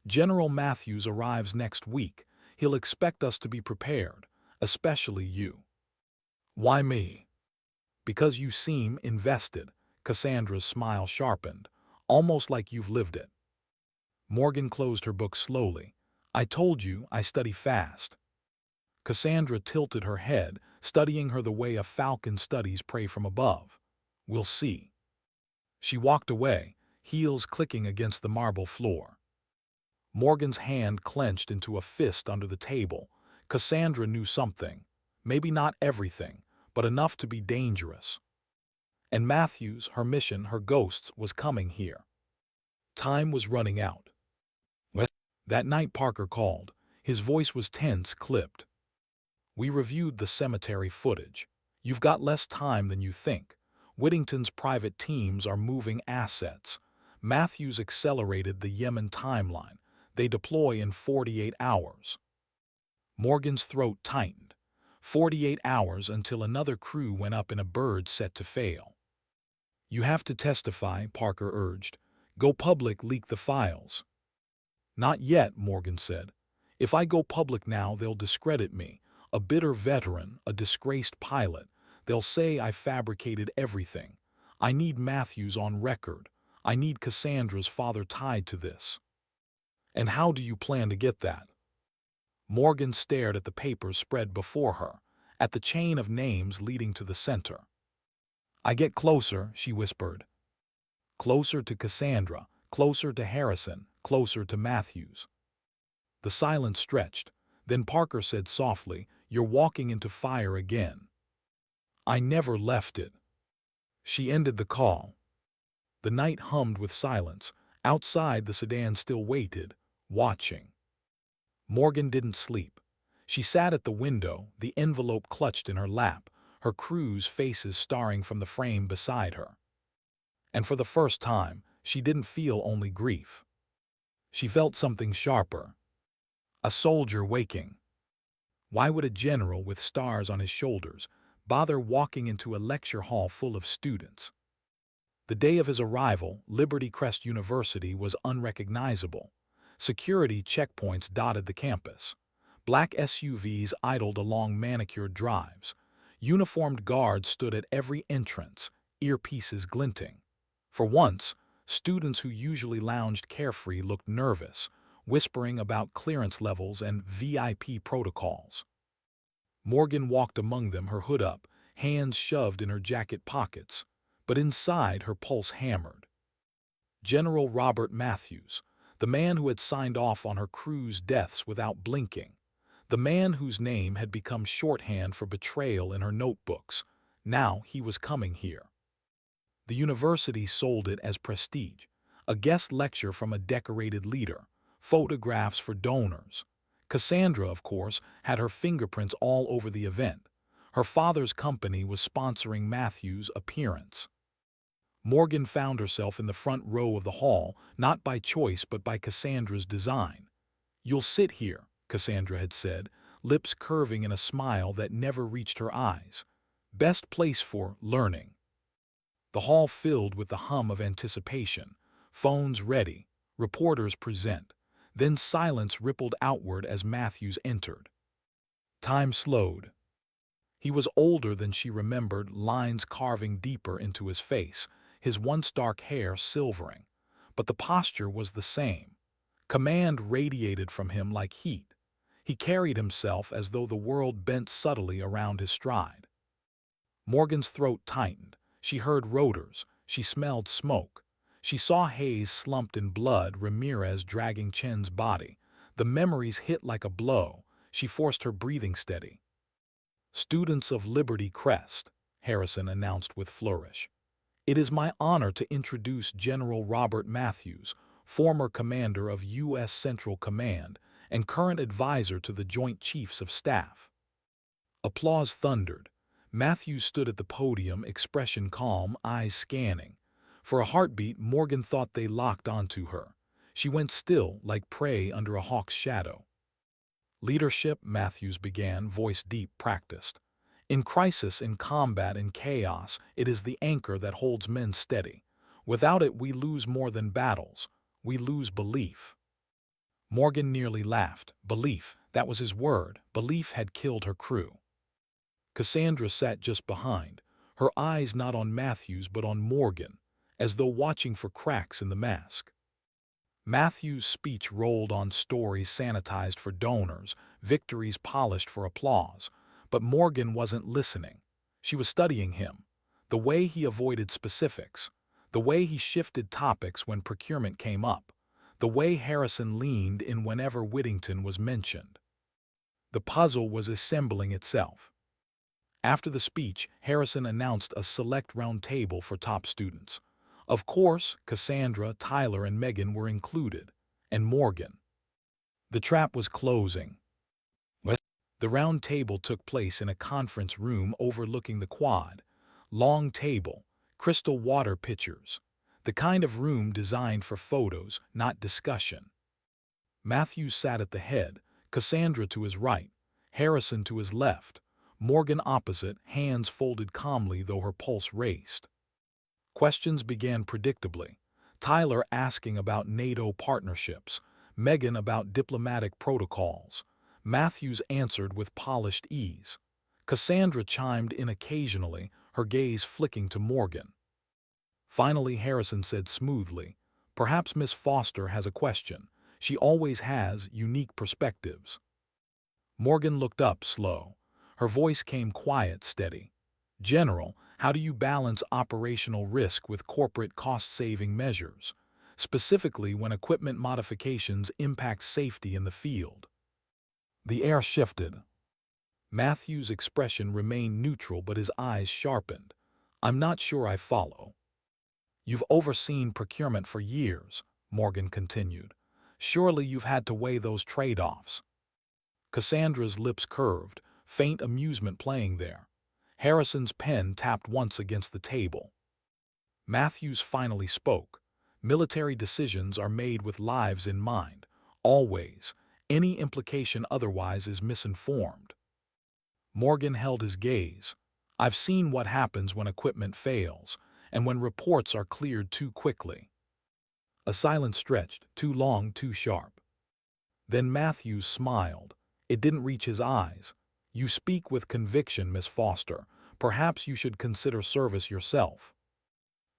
"General Matthews arrives next week. He'll expect us to be prepared, especially you." "Why me?" "Because you seem invested." Cassandra's smile sharpened, "almost like you've lived it." Morgan closed her book slowly. "I told you I study fast." Cassandra tilted her head, studying her the way a falcon studies prey from above. "We'll see." She walked away, heels clicking against the marble floor. Morgan's hand clenched into a fist under the table. Cassandra knew something. Maybe not everything, but enough to be dangerous. And Matthews, her mission, her ghosts, was coming here. Time was running out. "What?" That night Parker called. His voice was tense, clipped. "We reviewed the cemetery footage. You've got less time than you think. Whittington's private teams are moving assets. Matthews accelerated the Yemen timeline. They deploy in 48 hours. Morgan's throat tightened. 48 hours until another crew went up in a bird set to fail. "You have to testify," Parker urged. "Go public, leak the files." "Not yet," Morgan said. "If I go public now, they'll discredit me. A bitter veteran, a disgraced pilot. They'll say I fabricated everything. I need Matthews on record. I need Cassandra's father tied to this." "And how do you plan to get that?" Morgan stared at the papers spread before her, at the chain of names leading to the center. "I get closer," she whispered. "Closer to Cassandra, closer to Harrison, closer to Matthews." The silence stretched. Then Parker said softly, "You're walking into fire again." "I never left it." She ended the call. The night hummed with silence. Outside, the sedan still waited, watching. Morgan didn't sleep. She sat at the window, the envelope clutched in her lap, her crew's faces staring from the frame beside her. And for the first time, she didn't feel only grief. She felt something sharper. A soldier waking. Why would a general with stars on his shoulders bother walking into a lecture hall full of students? The day of his arrival, Liberty Crest University was unrecognizable. Security checkpoints dotted the campus. Black SUVs idled along manicured drives. Uniformed guards stood at every entrance, earpieces glinting. For once, students who usually lounged carefree looked nervous, whispering about clearance levels and VIP protocols. Morgan walked among them, her hood up, hands shoved in her jacket pockets, but inside her pulse hammered. General Robert Matthews, the man who had signed off on her crew's deaths without blinking, the man whose name had become shorthand for betrayal in her notebooks, now he was coming here. The university sold it as prestige, a guest lecture from a decorated leader, photographs for donors. Cassandra, of course, had her fingerprints all over the event. Her father's company was sponsoring Matthews' appearance. Morgan found herself in the front row of the hall, not by choice but by Cassandra's design. "You'll sit here," Cassandra had said, lips curving in a smile that never reached her eyes. "Best place for learning." The hall filled with the hum of anticipation. Phones ready, reporters present. Then silence rippled outward as Matthews entered. Time slowed. He was older than she remembered, lines carving deeper into his face, his once dark hair silvering. But the posture was the same. Command radiated from him like heat. He carried himself as though the world bent subtly around his stride. Morgan's throat tightened. She heard rotors. She smelled smoke. She saw haze slumped in blood, Ramirez dragging Chen's body. The memories hit like a blow. She forced her breathing steady. "Students of Liberty Crest," Harrison announced with flourish. "It is my honor to introduce General Robert Matthews, former commander of U.S. Central Command and current advisor to the Joint Chiefs of Staff." Applause thundered. Matthews stood at the podium, expression calm, eyes scanning. For a heartbeat, Morgan thought they locked onto her. She went still, like prey under a hawk's shadow. "Leadership," Matthews began, voice deep, practiced. "In crisis, in combat, in chaos, it is the anchor that holds men steady. Without it, we lose more than battles. We lose belief. Morgan nearly laughed. Belief, that was his word. Belief had killed her crew. Cassandra sat just behind, her eyes not on Matthews but on Morgan, as though watching for cracks in the mask. Matthews' speech rolled on stories sanitized for donors, victories polished for applause, but Morgan wasn't listening. She was studying him, the way he avoided specifics, the way he shifted topics when procurement came up, the way Harrison leaned in whenever Whittington was mentioned. The puzzle was assembling itself. After the speech, Harrison announced a select round table for top students. Of course, Cassandra, Tyler, and Megan were included, and Morgan. The trap was closing. The round table took place in a conference room overlooking the quad. Long table, crystal water pitchers, the kind of room designed for photos, not discussion. Matthews sat at the head, Cassandra to his right, Harrison to his left, Morgan opposite, hands folded calmly though her pulse raced. Questions began predictably, Tyler asking about NATO partnerships, Megan about diplomatic protocols. Matthews answered with polished ease. Cassandra chimed in occasionally, her gaze flicking to Morgan. Finally, Harrison said smoothly, "Perhaps Miss Foster has a question. She always has unique perspectives." Morgan looked up slow. Her voice came quiet, steady. "General, how do you balance operational risk with corporate cost-saving measures, specifically when equipment modifications impact safety in the field?" The air shifted. Matthews' expression remained neutral, but his eyes sharpened. "I'm not sure I follow." "You've overseen procurement for years," Morgan continued. "Surely you've had to weigh those trade-offs." Cassandra's lips curved, faint amusement playing there. Harrison's pen tapped once against the table. Matthews finally spoke. "Military decisions are made with lives in mind. Always. Any implication otherwise is misinformed." Morgan held his gaze. "I've seen what happens when equipment fails, and when reports are cleared too quickly." A silence stretched, too long, too sharp. Then Matthews smiled. It didn't reach his eyes. "You speak with conviction, Miss Foster. Perhaps you should consider service yourself."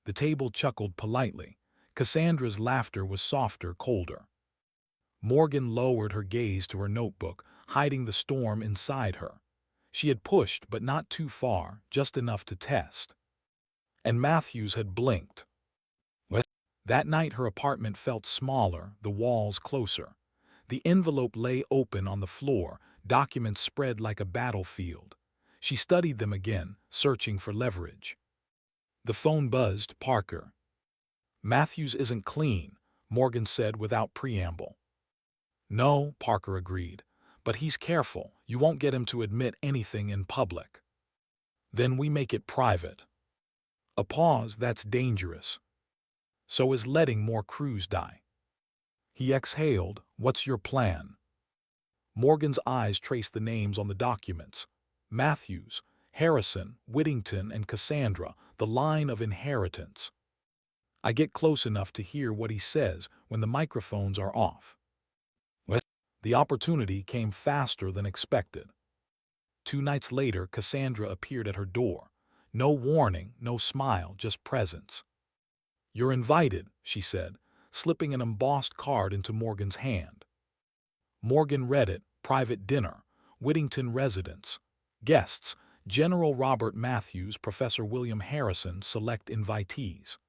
The table chuckled politely. Cassandra's laughter was softer, colder. Morgan lowered her gaze to her notebook, hiding the storm inside her. She had pushed, but not too far, just enough to test. And Matthews had blinked. That night her apartment felt smaller, the walls closer. The envelope lay open on the floor, documents spread like a battlefield. She studied them again, searching for leverage. The phone buzzed. "Parker." "Matthews isn't clean," Morgan said without preamble. "No," Parker agreed, "but he's careful. You won't get him to admit anything in public." "Then we make it private." A pause. "That's dangerous." "So is letting more crews die." He exhaled. "What's your plan?" Morgan's eyes traced the names on the documents. Matthews, Harrison, Whittington, and Cassandra, the line of inheritance. "I get close enough to hear what he says when the microphones are off." The opportunity came faster than expected. 2 nights later, Cassandra appeared at her door. No warning, no smile, just presence. "You're invited," she said, slipping an embossed card into Morgan's hand. Morgan read it. "Private dinner, Whittington residence. Guests, General Robert Matthews, Professor William Harrison, select invitees."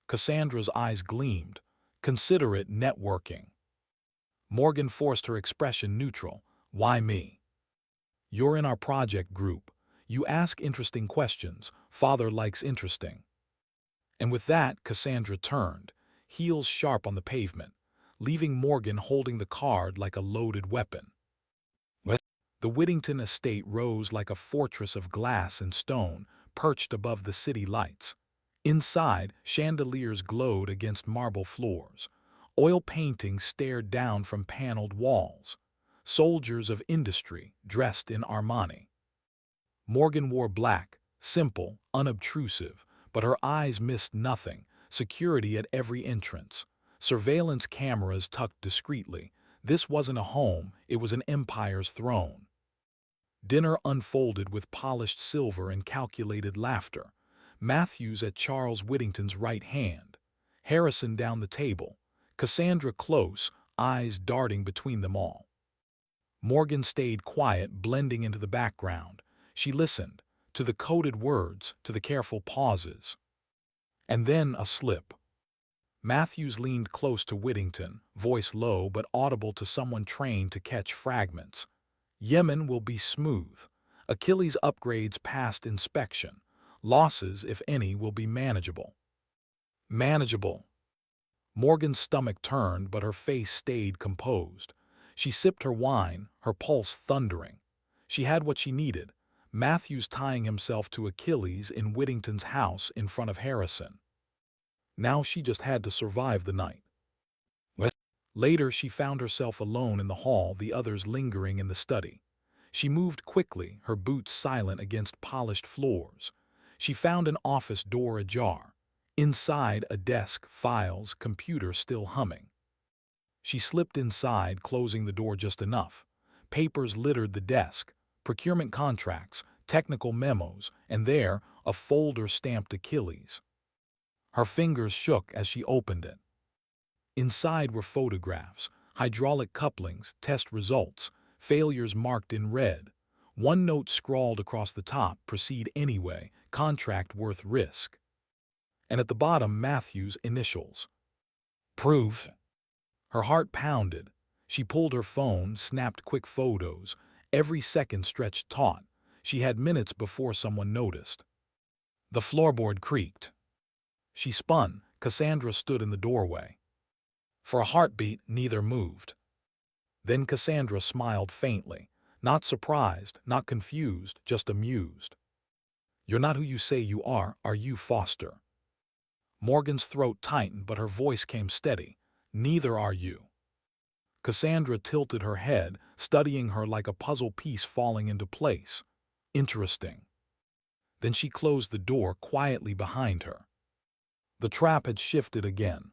Cassandra's eyes gleamed. "Consider it networking." Morgan forced her expression neutral. "Why me?" "You're in our project group. You ask interesting questions. Father likes interesting." And with that, Cassandra turned, heels sharp on the pavement, leaving Morgan holding the card like a loaded weapon. The Whittington estate rose like a fortress of glass and stone, perched above the city lights. Inside, chandeliers glowed against marble floors. Oil paintings stared down from paneled walls. Soldiers of industry, dressed in Armani. Morgan wore black, simple, unobtrusive, but her eyes missed nothing, security at every entrance, surveillance cameras tucked discreetly. This wasn't a home, it was an empire's throne. Dinner unfolded with polished silver and calculated laughter. Matthews at Charles Whittington's right hand, Harrison down the table, Cassandra close, eyes darting between them all. Morgan stayed quiet, blending into the background. She listened, to the coded words, to the careful pauses. And then a slip. Matthews leaned close to Whittington, voice low but audible to someone trained to catch fragments. Yemen will be smooth. Achilles upgrades past inspection. Losses, if any, will be manageable. Manageable. Morgan's stomach turned, but her face stayed composed. She sipped her wine, her pulse thundering. She had what she needed, Matthews tying himself to Achilles in Whittington's house in front of Harrison. Now she just had to survive the night. Later, she found herself alone in the hall, the others lingering in the study. She moved quickly, her boots silent against polished floors. She found an office door ajar. Inside, a desk, files, computer still humming. She slipped inside, closing the door just enough. Papers littered the desk, procurement contracts, technical memos, and there, a folder stamped Achilles. Her fingers shook as she opened it. Inside were photographs, hydraulic couplings, test results, failures marked in red. One note scrawled across the top, proceed anyway, contract worth risk. And at the bottom, Matthews' initials. Proof. Her heart pounded. She pulled her phone, snapped quick photos. Every second stretched taut. She had minutes before someone noticed. The floorboard creaked. She spun. Cassandra stood in the doorway. For a heartbeat, neither moved. Then Cassandra smiled faintly. Not surprised, not confused, just amused. You're not who you say you are you, Foster? Morgan's throat tightened, but her voice came steady. Neither are you. Cassandra tilted her head, studying her like a puzzle piece falling into place. Interesting. Then she closed the door quietly behind her. The trap had shifted again.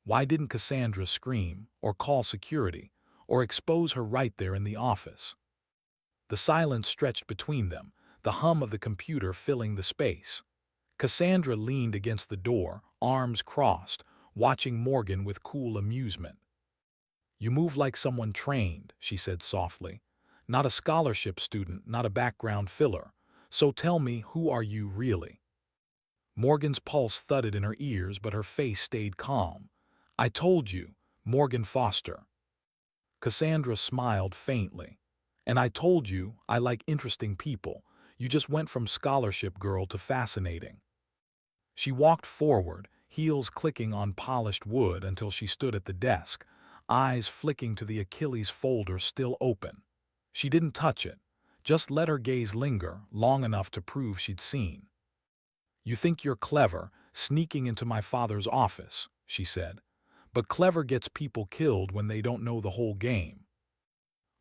Why didn't Cassandra scream, or call security, or expose her right there in the office? The silence stretched between them, the hum of the computer filling the space. Cassandra leaned against the door, arms crossed, watching Morgan with cool amusement. You move like someone trained, she said softly. Not a scholarship student, not a background filler. So tell me, who are you really? Morgan's pulse thudded in her ears, but her face stayed calm. I told you, Morgan Foster. Cassandra smiled faintly. And I told you, I like interesting people. You just went from scholarship girl to fascinating. She walked forward, heels clicking on polished wood until she stood at the desk, eyes flicking to the Achilles folder still open. She didn't touch it, just let her gaze linger long enough to prove she'd seen. You think you're clever, sneaking into my father's office, she said. But clever gets people killed when they don't know the whole game.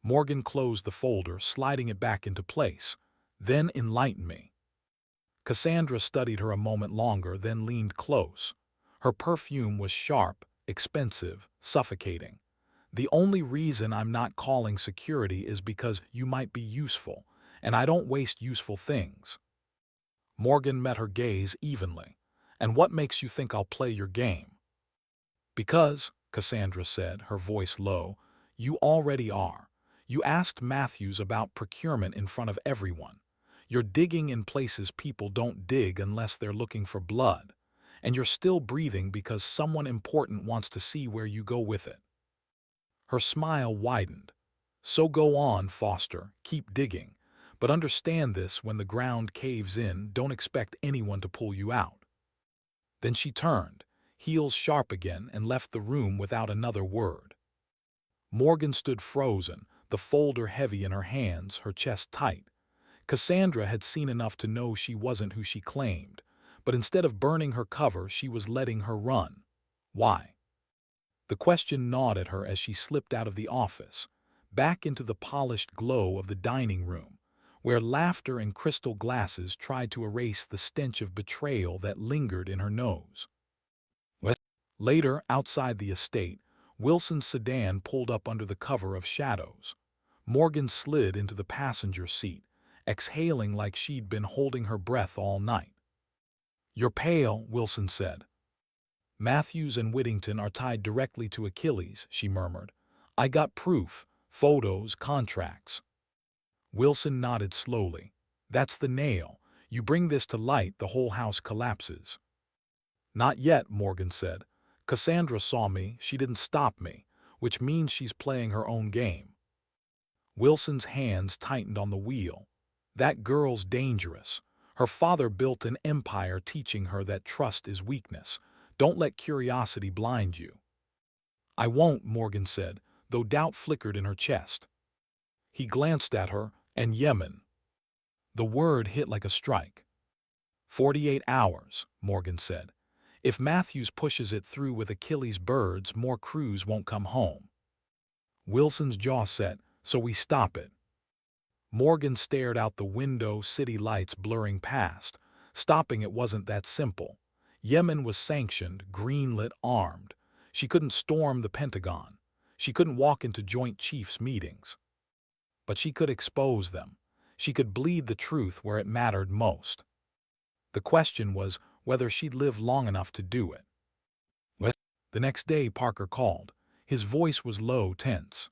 Morgan closed the folder, sliding it back into place. Then enlighten me. Cassandra studied her a moment longer, then leaned close. Her perfume was sharp, expensive, suffocating. The only reason I'm not calling security is because you might be useful, and I don't waste useful things. Morgan met her gaze evenly. And what makes you think I'll play your game? Because, Cassandra said, her voice low, you already are. You asked Matthews about procurement in front of everyone. You're digging in places people don't dig unless they're looking for blood. And you're still breathing because someone important wants to see where you go with it. Her smile widened. So go on, Foster, keep digging. But understand this, when the ground caves in, don't expect anyone to pull you out. Then she turned, heels sharp again, and left the room without another word. Morgan stood frozen, the folder heavy in her hands, her chest tight. Cassandra had seen enough to know she wasn't who she claimed, but instead of burning her cover, she was letting her run. Why? The question gnawed at her as she slipped out of the office, back into the polished glow of the dining room, where laughter and crystal glasses tried to erase the stench of betrayal that lingered in her nose. Later, outside the estate, Wilson's sedan pulled up under the cover of shadows. Morgan slid into the passenger seat, exhaling like she'd been holding her breath all night. "You're pale," Wilson said. "Matthews and Whittington are tied directly to Achilles," she murmured. "I got proof, photos, contracts." Wilson nodded slowly. "That's the nail. You bring this to light, the whole house collapses." "Not yet," Morgan said. "Cassandra saw me, she didn't stop me, which means she's playing her own game." Wilson's hands tightened on the wheel. "That girl's dangerous. Her father built an empire teaching her that trust is weakness. Don't let curiosity blind you." "I won't," Morgan said, though doubt flickered in her chest. He glanced at her, and Yemen. The word hit like a strike. 48 hours, Morgan said. "If Matthews pushes it through with Achilles' birds, more crews won't come home." Wilson's jaw set. "So we stop it." Morgan stared out the window, city lights blurring past. Stopping it wasn't that simple. Yemen was sanctioned, greenlit, armed. She couldn't storm the Pentagon. She couldn't walk into Joint Chiefs meetings. But she could expose them. She could bleed the truth where it mattered most. The question was whether she'd live long enough to do it. What? The next day, Parker called. His voice was low, tense.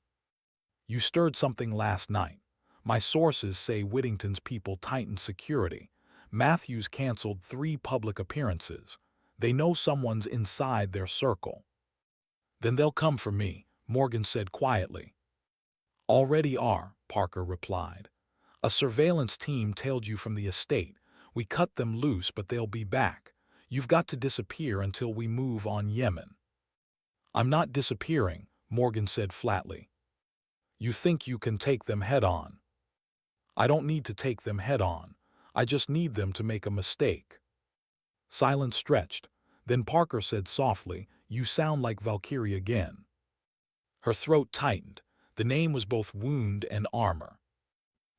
"You stirred something last night. My sources say Whittington's people tightened security. Matthews canceled 3 public appearances. They know someone's inside their circle." "Then they'll come for me," Morgan said quietly. "Already are," Parker replied. "A surveillance team tailed you from the estate. We cut them loose, but they'll be back. You've got to disappear until we move on Yemen." "I'm not disappearing," Morgan said flatly. "You think you can take them head on." "I don't need to take them head on. I just need them to make a mistake." Silence stretched. Then Parker said softly, "You sound like Valkyrie again." Her throat tightened. The name was both wound and armor.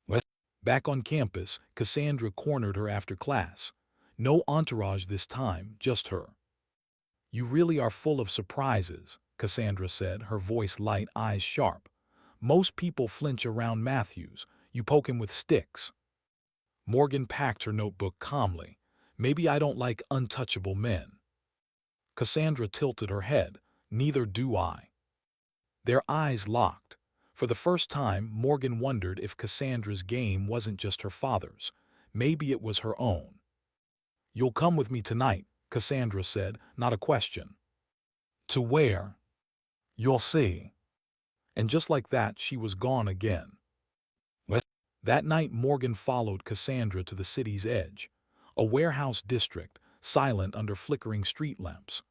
"What?" Back on campus, Cassandra cornered her after class. No entourage this time, just her. "You really are full of surprises," Cassandra said, her voice light, eyes sharp. "Most people flinch around Matthews. You poke him with sticks." Morgan packed her notebook calmly. "Maybe I don't like untouchable men." Cassandra tilted her head. "Neither do I." Their eyes locked. For the first time, Morgan wondered if Cassandra's game wasn't just her father's. Maybe it was her own. "You'll come with me tonight," Cassandra said, not a question. "To where?" "You'll see." And just like that, she was gone again. What? That night, Morgan followed Cassandra to the city's edge. A warehouse district, silent under flickering street lamps.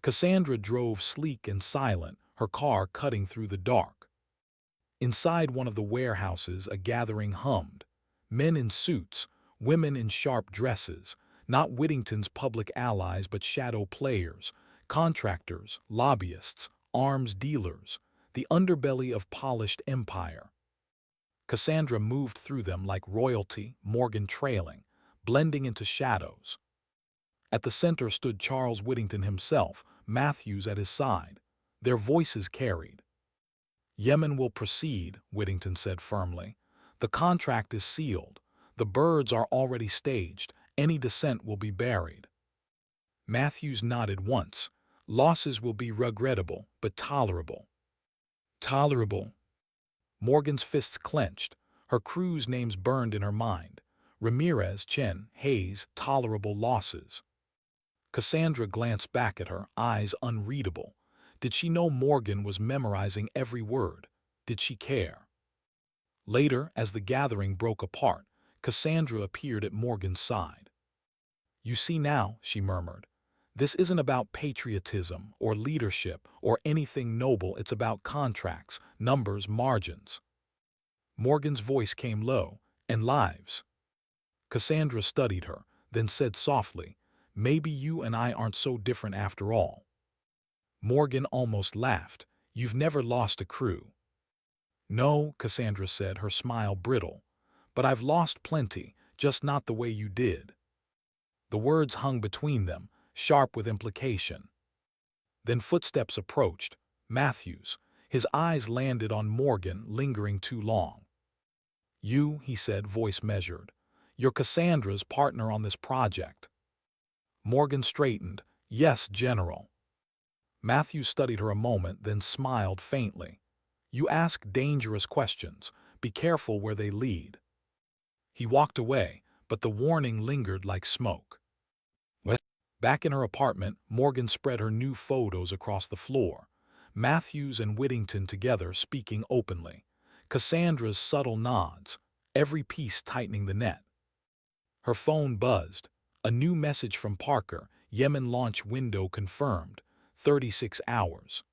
Cassandra drove sleek and silent, her car cutting through the dark. Inside one of the warehouses, a gathering hummed. Men in suits, women in sharp dresses, not Whittington's public allies but shadow players, contractors, lobbyists, arms dealers, the underbelly of polished empire. Cassandra moved through them like royalty, Morgan trailing, blending into shadows. At the center stood Charles Whittington himself, Matthews at his side. Their voices carried. "Yemen will proceed," Whittington said firmly. "The contract is sealed. The birds are already staged. Any dissent will be buried." Matthews nodded once. "Losses will be regrettable, but tolerable." "Tolerable." Morgan's fists clenched. Her crew's names burned in her mind. Ramirez, Chen, Hayes, tolerable losses. Cassandra glanced back at her, eyes unreadable. Did she know Morgan was memorizing every word? Did she care? Later, as the gathering broke apart, Cassandra appeared at Morgan's side. "You see now," she murmured. "This isn't about patriotism or leadership or anything noble. It's about contracts, numbers, margins." Morgan's voice came low. "And lives." Cassandra studied her, then said softly, "Maybe you and I aren't so different after all." Morgan almost laughed. "You've never lost a crew." "No," Cassandra said, her smile brittle. "But I've lost plenty, just not the way you did." The words hung between them, sharp with implication. Then footsteps approached. Matthews. His eyes landed on Morgan, lingering too long. "You," he said, voice measured. "You're Cassandra's partner on this project." Morgan straightened. "Yes, General." Matthews studied her a moment, then smiled faintly. "You ask dangerous questions. Be careful where they lead." He walked away, but the warning lingered like smoke. What? Back in her apartment, Morgan spread her new photos across the floor. Matthews and Whittington together, speaking openly. Cassandra's subtle nods, every piece tightening the net. Her phone buzzed. A new message from Parker. Yemen launch window confirmed. 36 hours.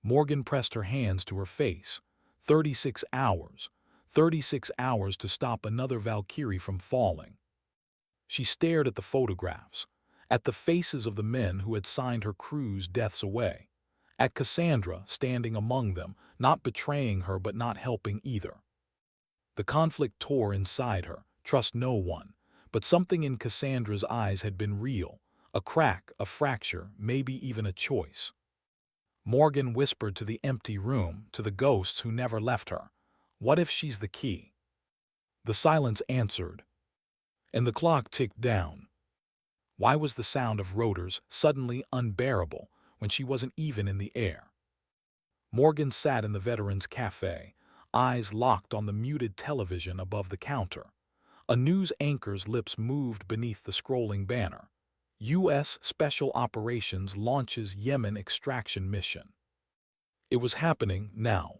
Morgan pressed her hands to her face. 36 hours. 36 hours to stop another Valkyrie from falling. She stared at the photographs, at the faces of the men who had signed her crew's deaths away, at Cassandra standing among them, not betraying her but not helping either. The conflict tore inside her. Trust no one. But something in Cassandra's eyes had been real. A crack, a fracture, maybe even a choice. Morgan whispered to the empty room, to the ghosts who never left her. "What if she's the key?" The silence answered, and the clock ticked down. Why was the sound of rotors suddenly unbearable when she wasn't even in the air? Morgan sat in the veterans' cafe, eyes locked on the muted television above the counter. A news anchor's lips moved beneath the scrolling banner. U.S. Special Operations launches Yemen extraction mission. It was happening now.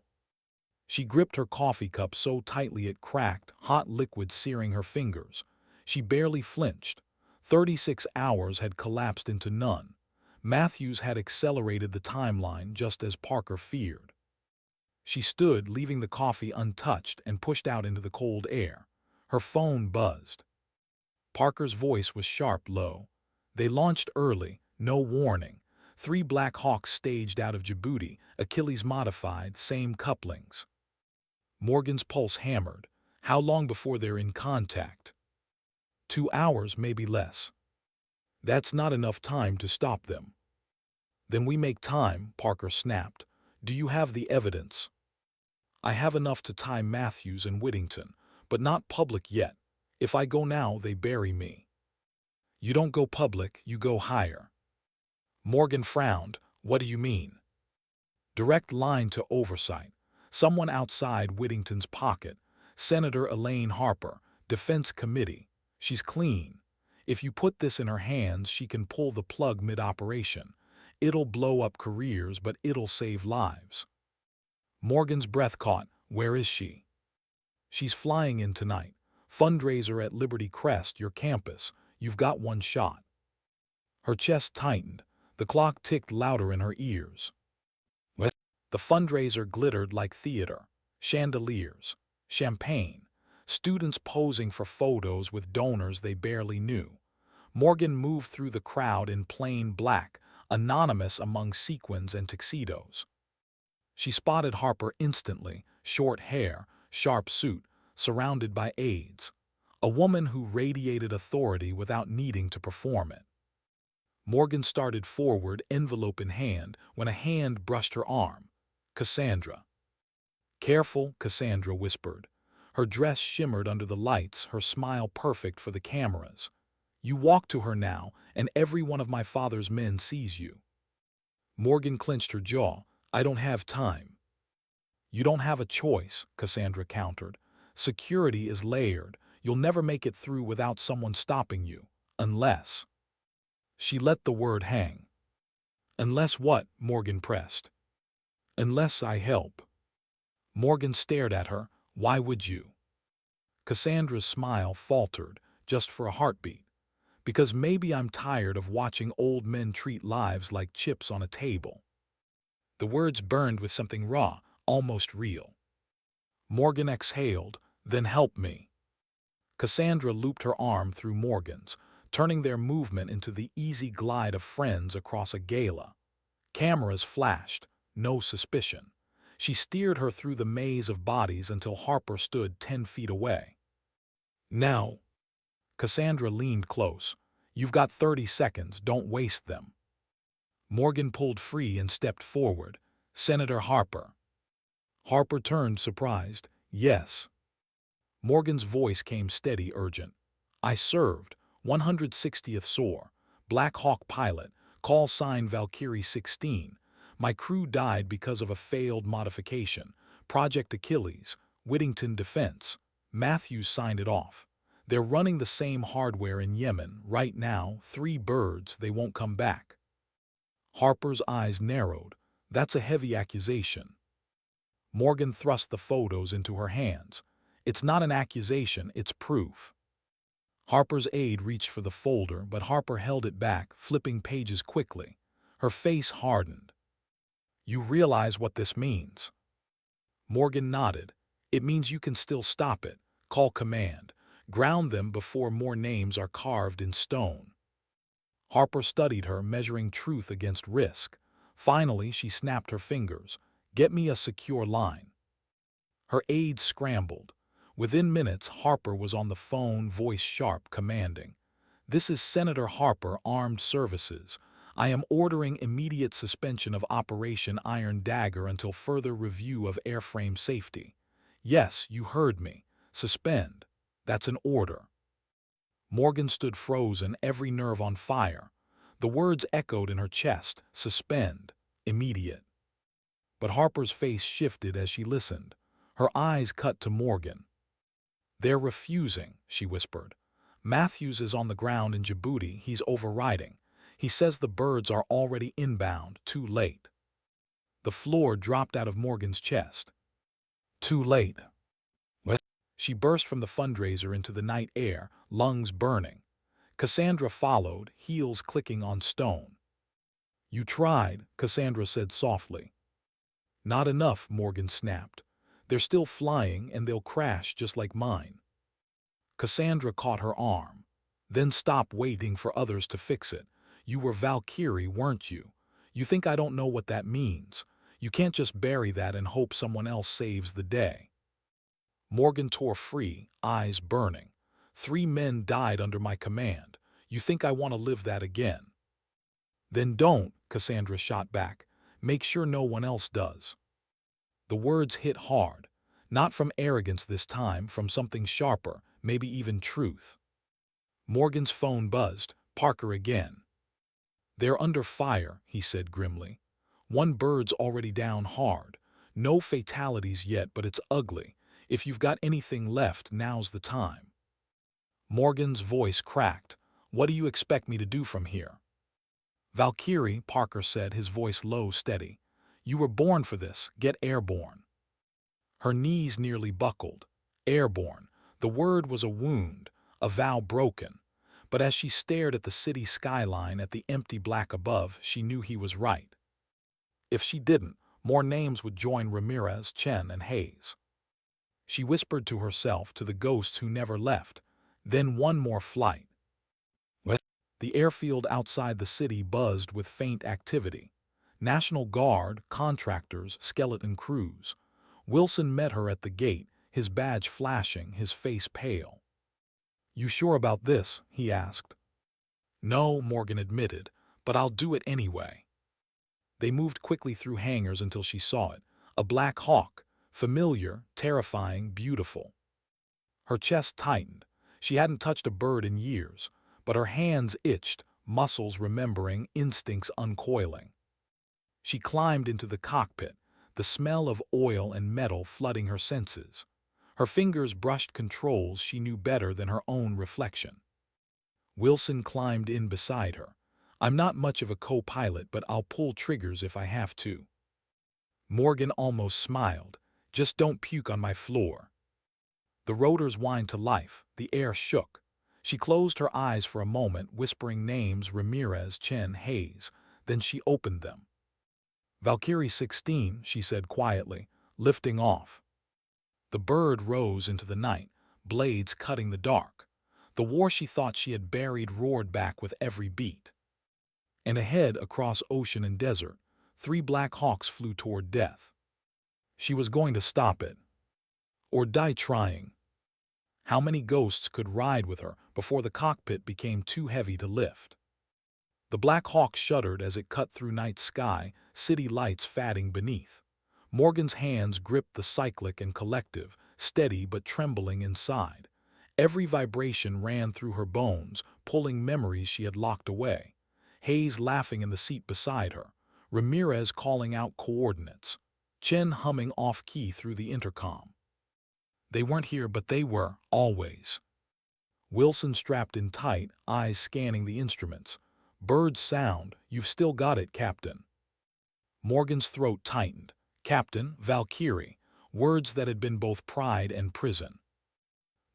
She gripped her coffee cup so tightly it cracked, hot liquid searing her fingers. She barely flinched. 36 hours had collapsed into none. Matthews had accelerated the timeline just as Parker feared. She stood, leaving the coffee untouched, and pushed out into the cold air. Her phone buzzed. Parker's voice was sharp, low. They launched early, no warning. 3 Black Hawks staged out of Djibouti, Achilles modified, same couplings. Morgan's pulse hammered. How long before they're in contact? 2 hours, maybe less. That's not enough time to stop them. Then we make time, Parker snapped. Do you have the evidence? I have enough to tie Matthews and Whittington, but not public yet. If I go now, they bury me. You don't go public, you go higher. Morgan frowned. What do you mean? Direct line to oversight. Someone outside Whittington's pocket. Senator Elaine Harper, Defense Committee. She's clean. If you put this in her hands, she can pull the plug mid-operation. It'll blow up careers, but it'll save lives. Morgan's breath caught. Where is she? She's flying in tonight. Fundraiser at Liberty Crest, your campus. You've got one shot. Her chest tightened. The clock ticked louder in her ears. What? The fundraiser glittered like theater. Chandeliers. Champagne. Students posing for photos with donors they barely knew. Morgan moved through the crowd in plain black, anonymous among sequins and tuxedos. She spotted Harper instantly, short hair, sharp suit, surrounded by aides. A woman who radiated authority without needing to perform it. Morgan started forward, envelope in hand, when a hand brushed her arm. Cassandra. Careful, Cassandra whispered. Her dress shimmered under the lights, her smile perfect for the cameras. You walk to her now, and every one of my father's men sees you. Morgan clenched her jaw. I don't have time. You don't have a choice, Cassandra countered. Security is layered. You'll never make it through without someone stopping you. Unless. She let the word hang. Unless what? Morgan pressed. Unless I help. Morgan stared at her. Why would you? Cassandra's smile faltered, just for a heartbeat. Because maybe I'm tired of watching old men treat lives like chips on a table. The words burned with something raw, almost real. Morgan exhaled, then help me. Cassandra looped her arm through Morgan's, turning their movement into the easy glide of friends across a gala. Cameras flashed, no suspicion. She steered her through the maze of bodies until Harper stood 10 feet away. Now. Cassandra leaned close. You've got 30 seconds, don't waste them. Morgan pulled free and stepped forward. "Senator Harper." Harper turned, surprised. "Yes." Morgan's voice came steady, urgent. "I served, 160th SOAR, Black Hawk pilot, call sign Valkyrie 16. My crew died because of a failed modification. Project Achilles, Whittington Defense. Matthews signed it off. They're running the same hardware in Yemen right now, 3 birds, they won't come back." Harper's eyes narrowed. "That's a heavy accusation." Morgan thrust the photos into her hands. "It's not an accusation, it's proof." Harper's aide reached for the folder, but Harper held it back, flipping pages quickly. Her face hardened. "You realize what this means?" Morgan nodded. "It means you can still stop it. Call command. Ground them before more names are carved in stone." Harper studied her, measuring truth against risk. Finally, she snapped her fingers. "Get me a secure line." Her aide scrambled. Within minutes, Harper was on the phone, voice sharp, commanding. "This is Senator Harper, Armed Services. I am ordering immediate suspension of Operation Iron Dagger until further review of airframe safety." "Yes, you heard me. Suspend. That's an order." Morgan stood frozen, every nerve on fire. The words echoed in her chest. Suspend. Immediate. But Harper's face shifted as she listened. Her eyes cut to Morgan. "They're refusing," she whispered. "Matthews is on the ground in Djibouti. He's overriding. He says the birds are already inbound, too late." The floor dropped out of Morgan's chest. "Too late." What? She burst from the fundraiser into the night air, lungs burning. Cassandra followed, heels clicking on stone. "You tried," Cassandra said softly. "Not enough," Morgan snapped. "They're still flying, and they'll crash just like mine." Cassandra caught her arm. "Then stop waiting for others to fix it. You were Valkyrie, weren't you? You think I don't know what that means? You can't just bury that and hope someone else saves the day." Morgan tore free, eyes burning. "3 men died under my command. You think I want to live that again?" "Then don't," Cassandra shot back. "Make sure no one else does." The words hit hard. Not from arrogance this time, from something sharper, maybe even truth. Morgan's phone buzzed. Parker again. "They're under fire," he said grimly. "One bird's already down hard. No fatalities yet, but it's ugly. If you've got anything left, now's the time." Morgan's voice cracked. "What do you expect me to do from here?" "Valkyrie," Parker said, his voice low, steady. "You were born for this. Get airborne." Her knees nearly buckled. Airborne. The word was a wound, a vow broken. But as she stared at the city skyline, at the empty black above, she knew he was right. If she didn't, more names would join Ramirez, Chen, and Hayes. She whispered to herself, to the ghosts who never left. Then one more flight. What? The airfield outside the city buzzed with faint activity. National Guard, contractors, skeleton crews. Wilson met her at the gate, his badge flashing, his face pale. "You sure about this?" he asked. "No," Morgan admitted, "but I'll do it anyway." They moved quickly through hangars until she saw it. A Black Hawk. Familiar, terrifying, beautiful. Her chest tightened. She hadn't touched a bird in years, but her hands itched, muscles remembering, instincts uncoiling. She climbed into the cockpit, the smell of oil and metal flooding her senses. Her fingers brushed controls she knew better than her own reflection. Wilson climbed in beside her. "I'm not much of a co-pilot, but I'll pull triggers if I have to." Morgan almost smiled. "Just don't puke on my floor." The rotors whined to life. The air shook. She closed her eyes for a moment, whispering names: Ramirez, Chen, Hayes. Then she opened them. "Valkyrie 16, she said quietly, lifting off. The bird rose into the night, blades cutting the dark. The war she thought she had buried roared back with every beat. And ahead, across ocean and desert, 3 Black Hawks flew toward death. She was going to stop it. Or die trying. How many ghosts could ride with her before the cockpit became too heavy to lift? The Black Hawk shuddered as it cut through night sky, city lights fading beneath. Morgan's hands gripped the cyclic and collective, steady but trembling inside. Every vibration ran through her bones, pulling memories she had locked away. Hayes laughing in the seat beside her. Ramirez calling out coordinates. Chen humming off-key through the intercom. They weren't here, but they were, always. Wilson strapped in tight, eyes scanning the instruments. Bird sound, you've still got it, Captain. Morgan's throat tightened. Captain, Valkyrie, words that had been both pride and prison.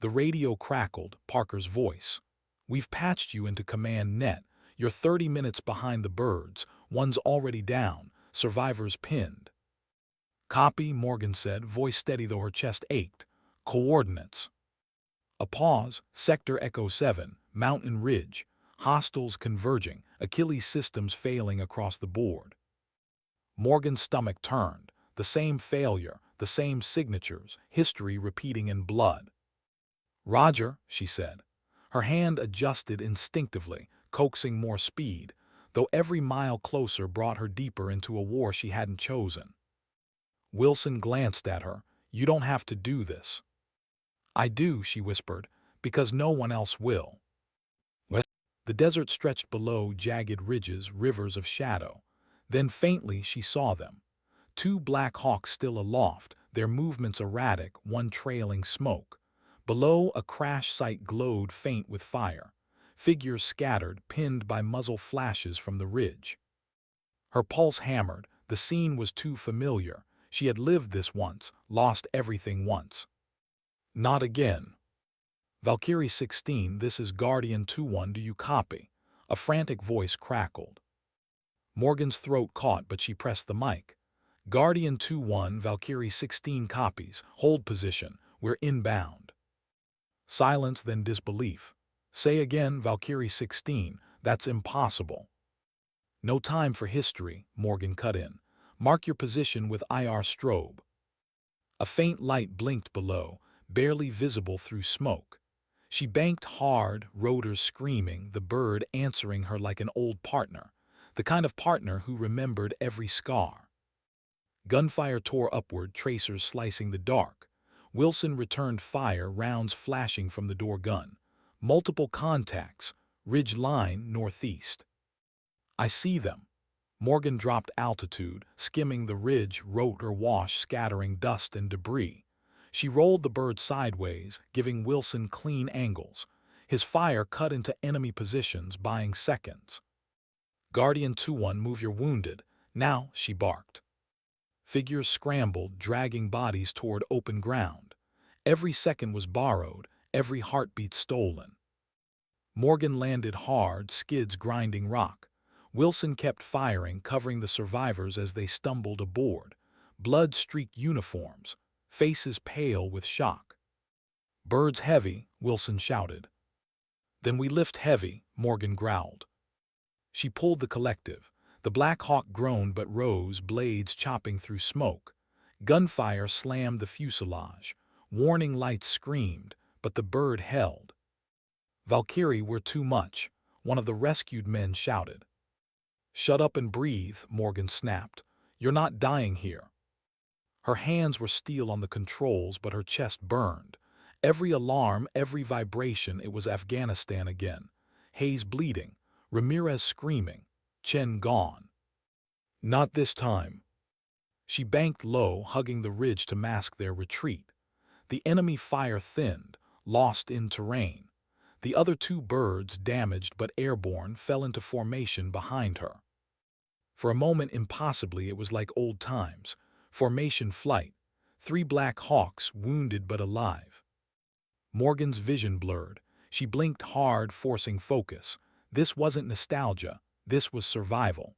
The radio crackled, Parker's voice. We've patched you into command net. You're 30 minutes behind the birds. One's already down. Survivors pinned. Copy, Morgan said, voice steady though her chest ached. Coordinates. A pause. Sector Echo 7, Mountain Ridge. Hostiles converging, Achilles systems failing across the board. Morgan's stomach turned. The same failure, the same signatures, history repeating in blood. Roger, she said. Her hand adjusted instinctively, coaxing more speed, though every mile closer brought her deeper into a war she hadn't chosen. Wilson glanced at her. You don't have to do this. I do, she whispered, because no one else will. What? The desert stretched below, jagged ridges, rivers of shadow. Then faintly she saw them. Two Black Hawks still aloft, their movements erratic, one trailing smoke. Below, a crash site glowed faint with fire. Figures scattered, pinned by muzzle flashes from the ridge. Her pulse hammered. The scene was too familiar. She had lived this once, lost everything once. Not again. Valkyrie 16, this is Guardian 2-1, do you copy? A frantic voice crackled. Morgan's throat caught, but she pressed the mic. Guardian 2-1, Valkyrie 16 copies. Hold position. We're inbound. Silence, then disbelief. Say again, Valkyrie 16. That's impossible. No time for history, Morgan cut in. Mark your position with IR strobe. A faint light blinked below, barely visible through smoke. She banked hard, rotors screaming, the bird answering her like an old partner, the kind of partner who remembered every scar. Gunfire tore upward, tracers slicing the dark. Wilson returned fire, rounds flashing from the door gun. Multiple contacts, ridge line northeast. I see them. Morgan dropped altitude, skimming the ridge, rotor wash scattering dust and debris. She rolled the bird sideways, giving Wilson clean angles. His fire cut into enemy positions, buying seconds. Guardian 2-1, move your wounded. Now, she barked. Figures scrambled, dragging bodies toward open ground. Every second was borrowed, every heartbeat stolen. Morgan landed hard, skids grinding rock. Wilson kept firing, covering the survivors as they stumbled aboard. Blood-streaked uniforms, faces pale with shock. Birds heavy, Wilson shouted. Then we lift heavy, Morgan growled. She pulled the collective. The Black Hawk groaned but rose, blades chopping through smoke. Gunfire slammed the fuselage. Warning lights screamed, but the bird held. Valkyrie, we're too much, one of the rescued men shouted. Shut up and breathe, Morgan snapped. You're not dying here. Her hands were steel on the controls, but her chest burned. Every alarm, every vibration, it was Afghanistan again. Hayes bleeding, Ramirez screaming, Chen gone. Not this time. She banked low, hugging the ridge to mask their retreat. The enemy fire thinned, lost in terrain. The other two birds, damaged but airborne, fell into formation behind her. For a moment, impossibly, it was like old times. Formation flight. 3 Black Hawks, wounded but alive. Morgan's vision blurred. She blinked hard, forcing focus. This wasn't nostalgia. This was survival.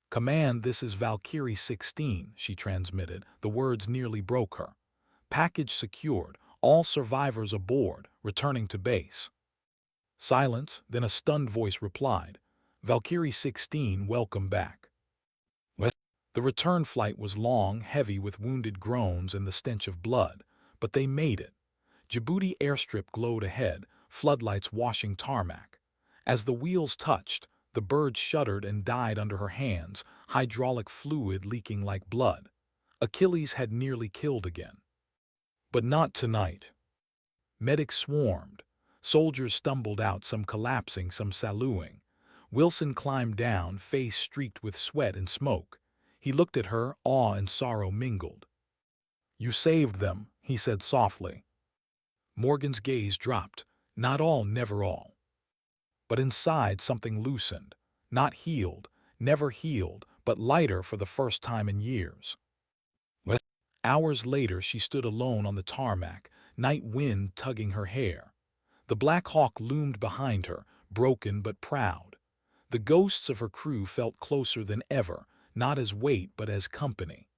Command, this is Valkyrie 16, she transmitted. The words nearly broke her. Package secured. All survivors aboard, returning to base. Silence, then a stunned voice replied. Valkyrie 16, welcome back. What? The return flight was long, heavy with wounded groans and the stench of blood, but they made it. Djibouti airstrip glowed ahead, floodlights washing tarmac. As the wheels touched, The bird shuddered and died under her hands, hydraulic fluid leaking like blood. Achilles had nearly killed again. But not tonight. Medics swarmed. Soldiers stumbled out, some collapsing, some saluting. Wilson climbed down, face streaked with sweat and smoke. He looked at her, awe and sorrow mingled. "You saved them," he said softly. Morgan's gaze dropped. Not all, never all. But inside something loosened. Not healed, never healed, but lighter for the first time in years. Hours later she stood alone on the tarmac, night wind tugging her hair. The Black Hawk loomed behind her, broken but proud. The ghosts of her crew felt closer than ever, not as weight but as company.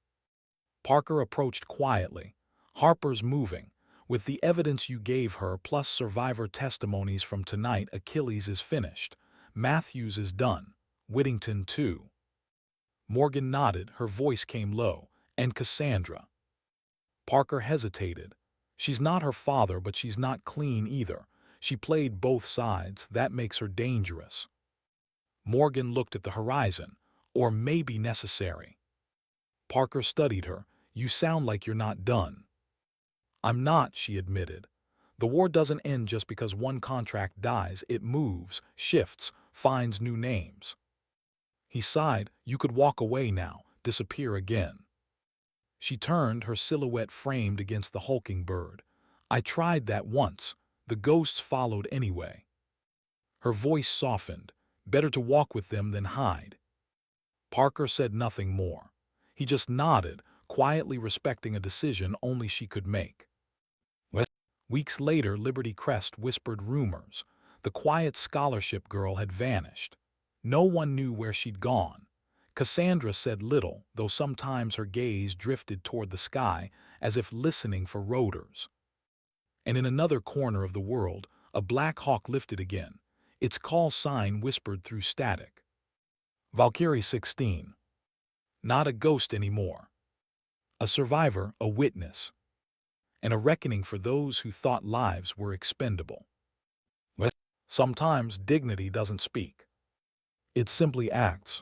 Parker approached quietly. "Harper's moving. With the evidence you gave her plus survivor testimonies from tonight, Achilles is finished. Matthews is done. Whittington too." Morgan nodded, her voice came low. "And Cassandra." Parker hesitated. "She's not her father, but she's not clean either. She played both sides, that makes her dangerous." Morgan looked at the horizon. "Or maybe necessary." Parker studied her. "You sound like you're not done." "I'm not," she admitted. "The war doesn't end just because one contract dies. It moves, shifts, finds new names." He sighed. "You could walk away now, disappear again." She turned, her silhouette framed against the hulking bird. "I tried that once. The ghosts followed anyway." Her voice softened. "Better to walk with them than hide." Parker said nothing more. He just nodded, quietly respecting a decision only she could make. Weeks later, Liberty Crest whispered rumors. The quiet scholarship girl had vanished. No one knew where she'd gone. Cassandra said little, though sometimes her gaze drifted toward the sky as if listening for rotors. And in another corner of the world, a Black Hawk lifted again, its call sign whispered through static. Valkyrie 16. Not a ghost anymore. A survivor, a witness. And a reckoning for those who thought lives were expendable. Sometimes dignity doesn't speak. It simply acts.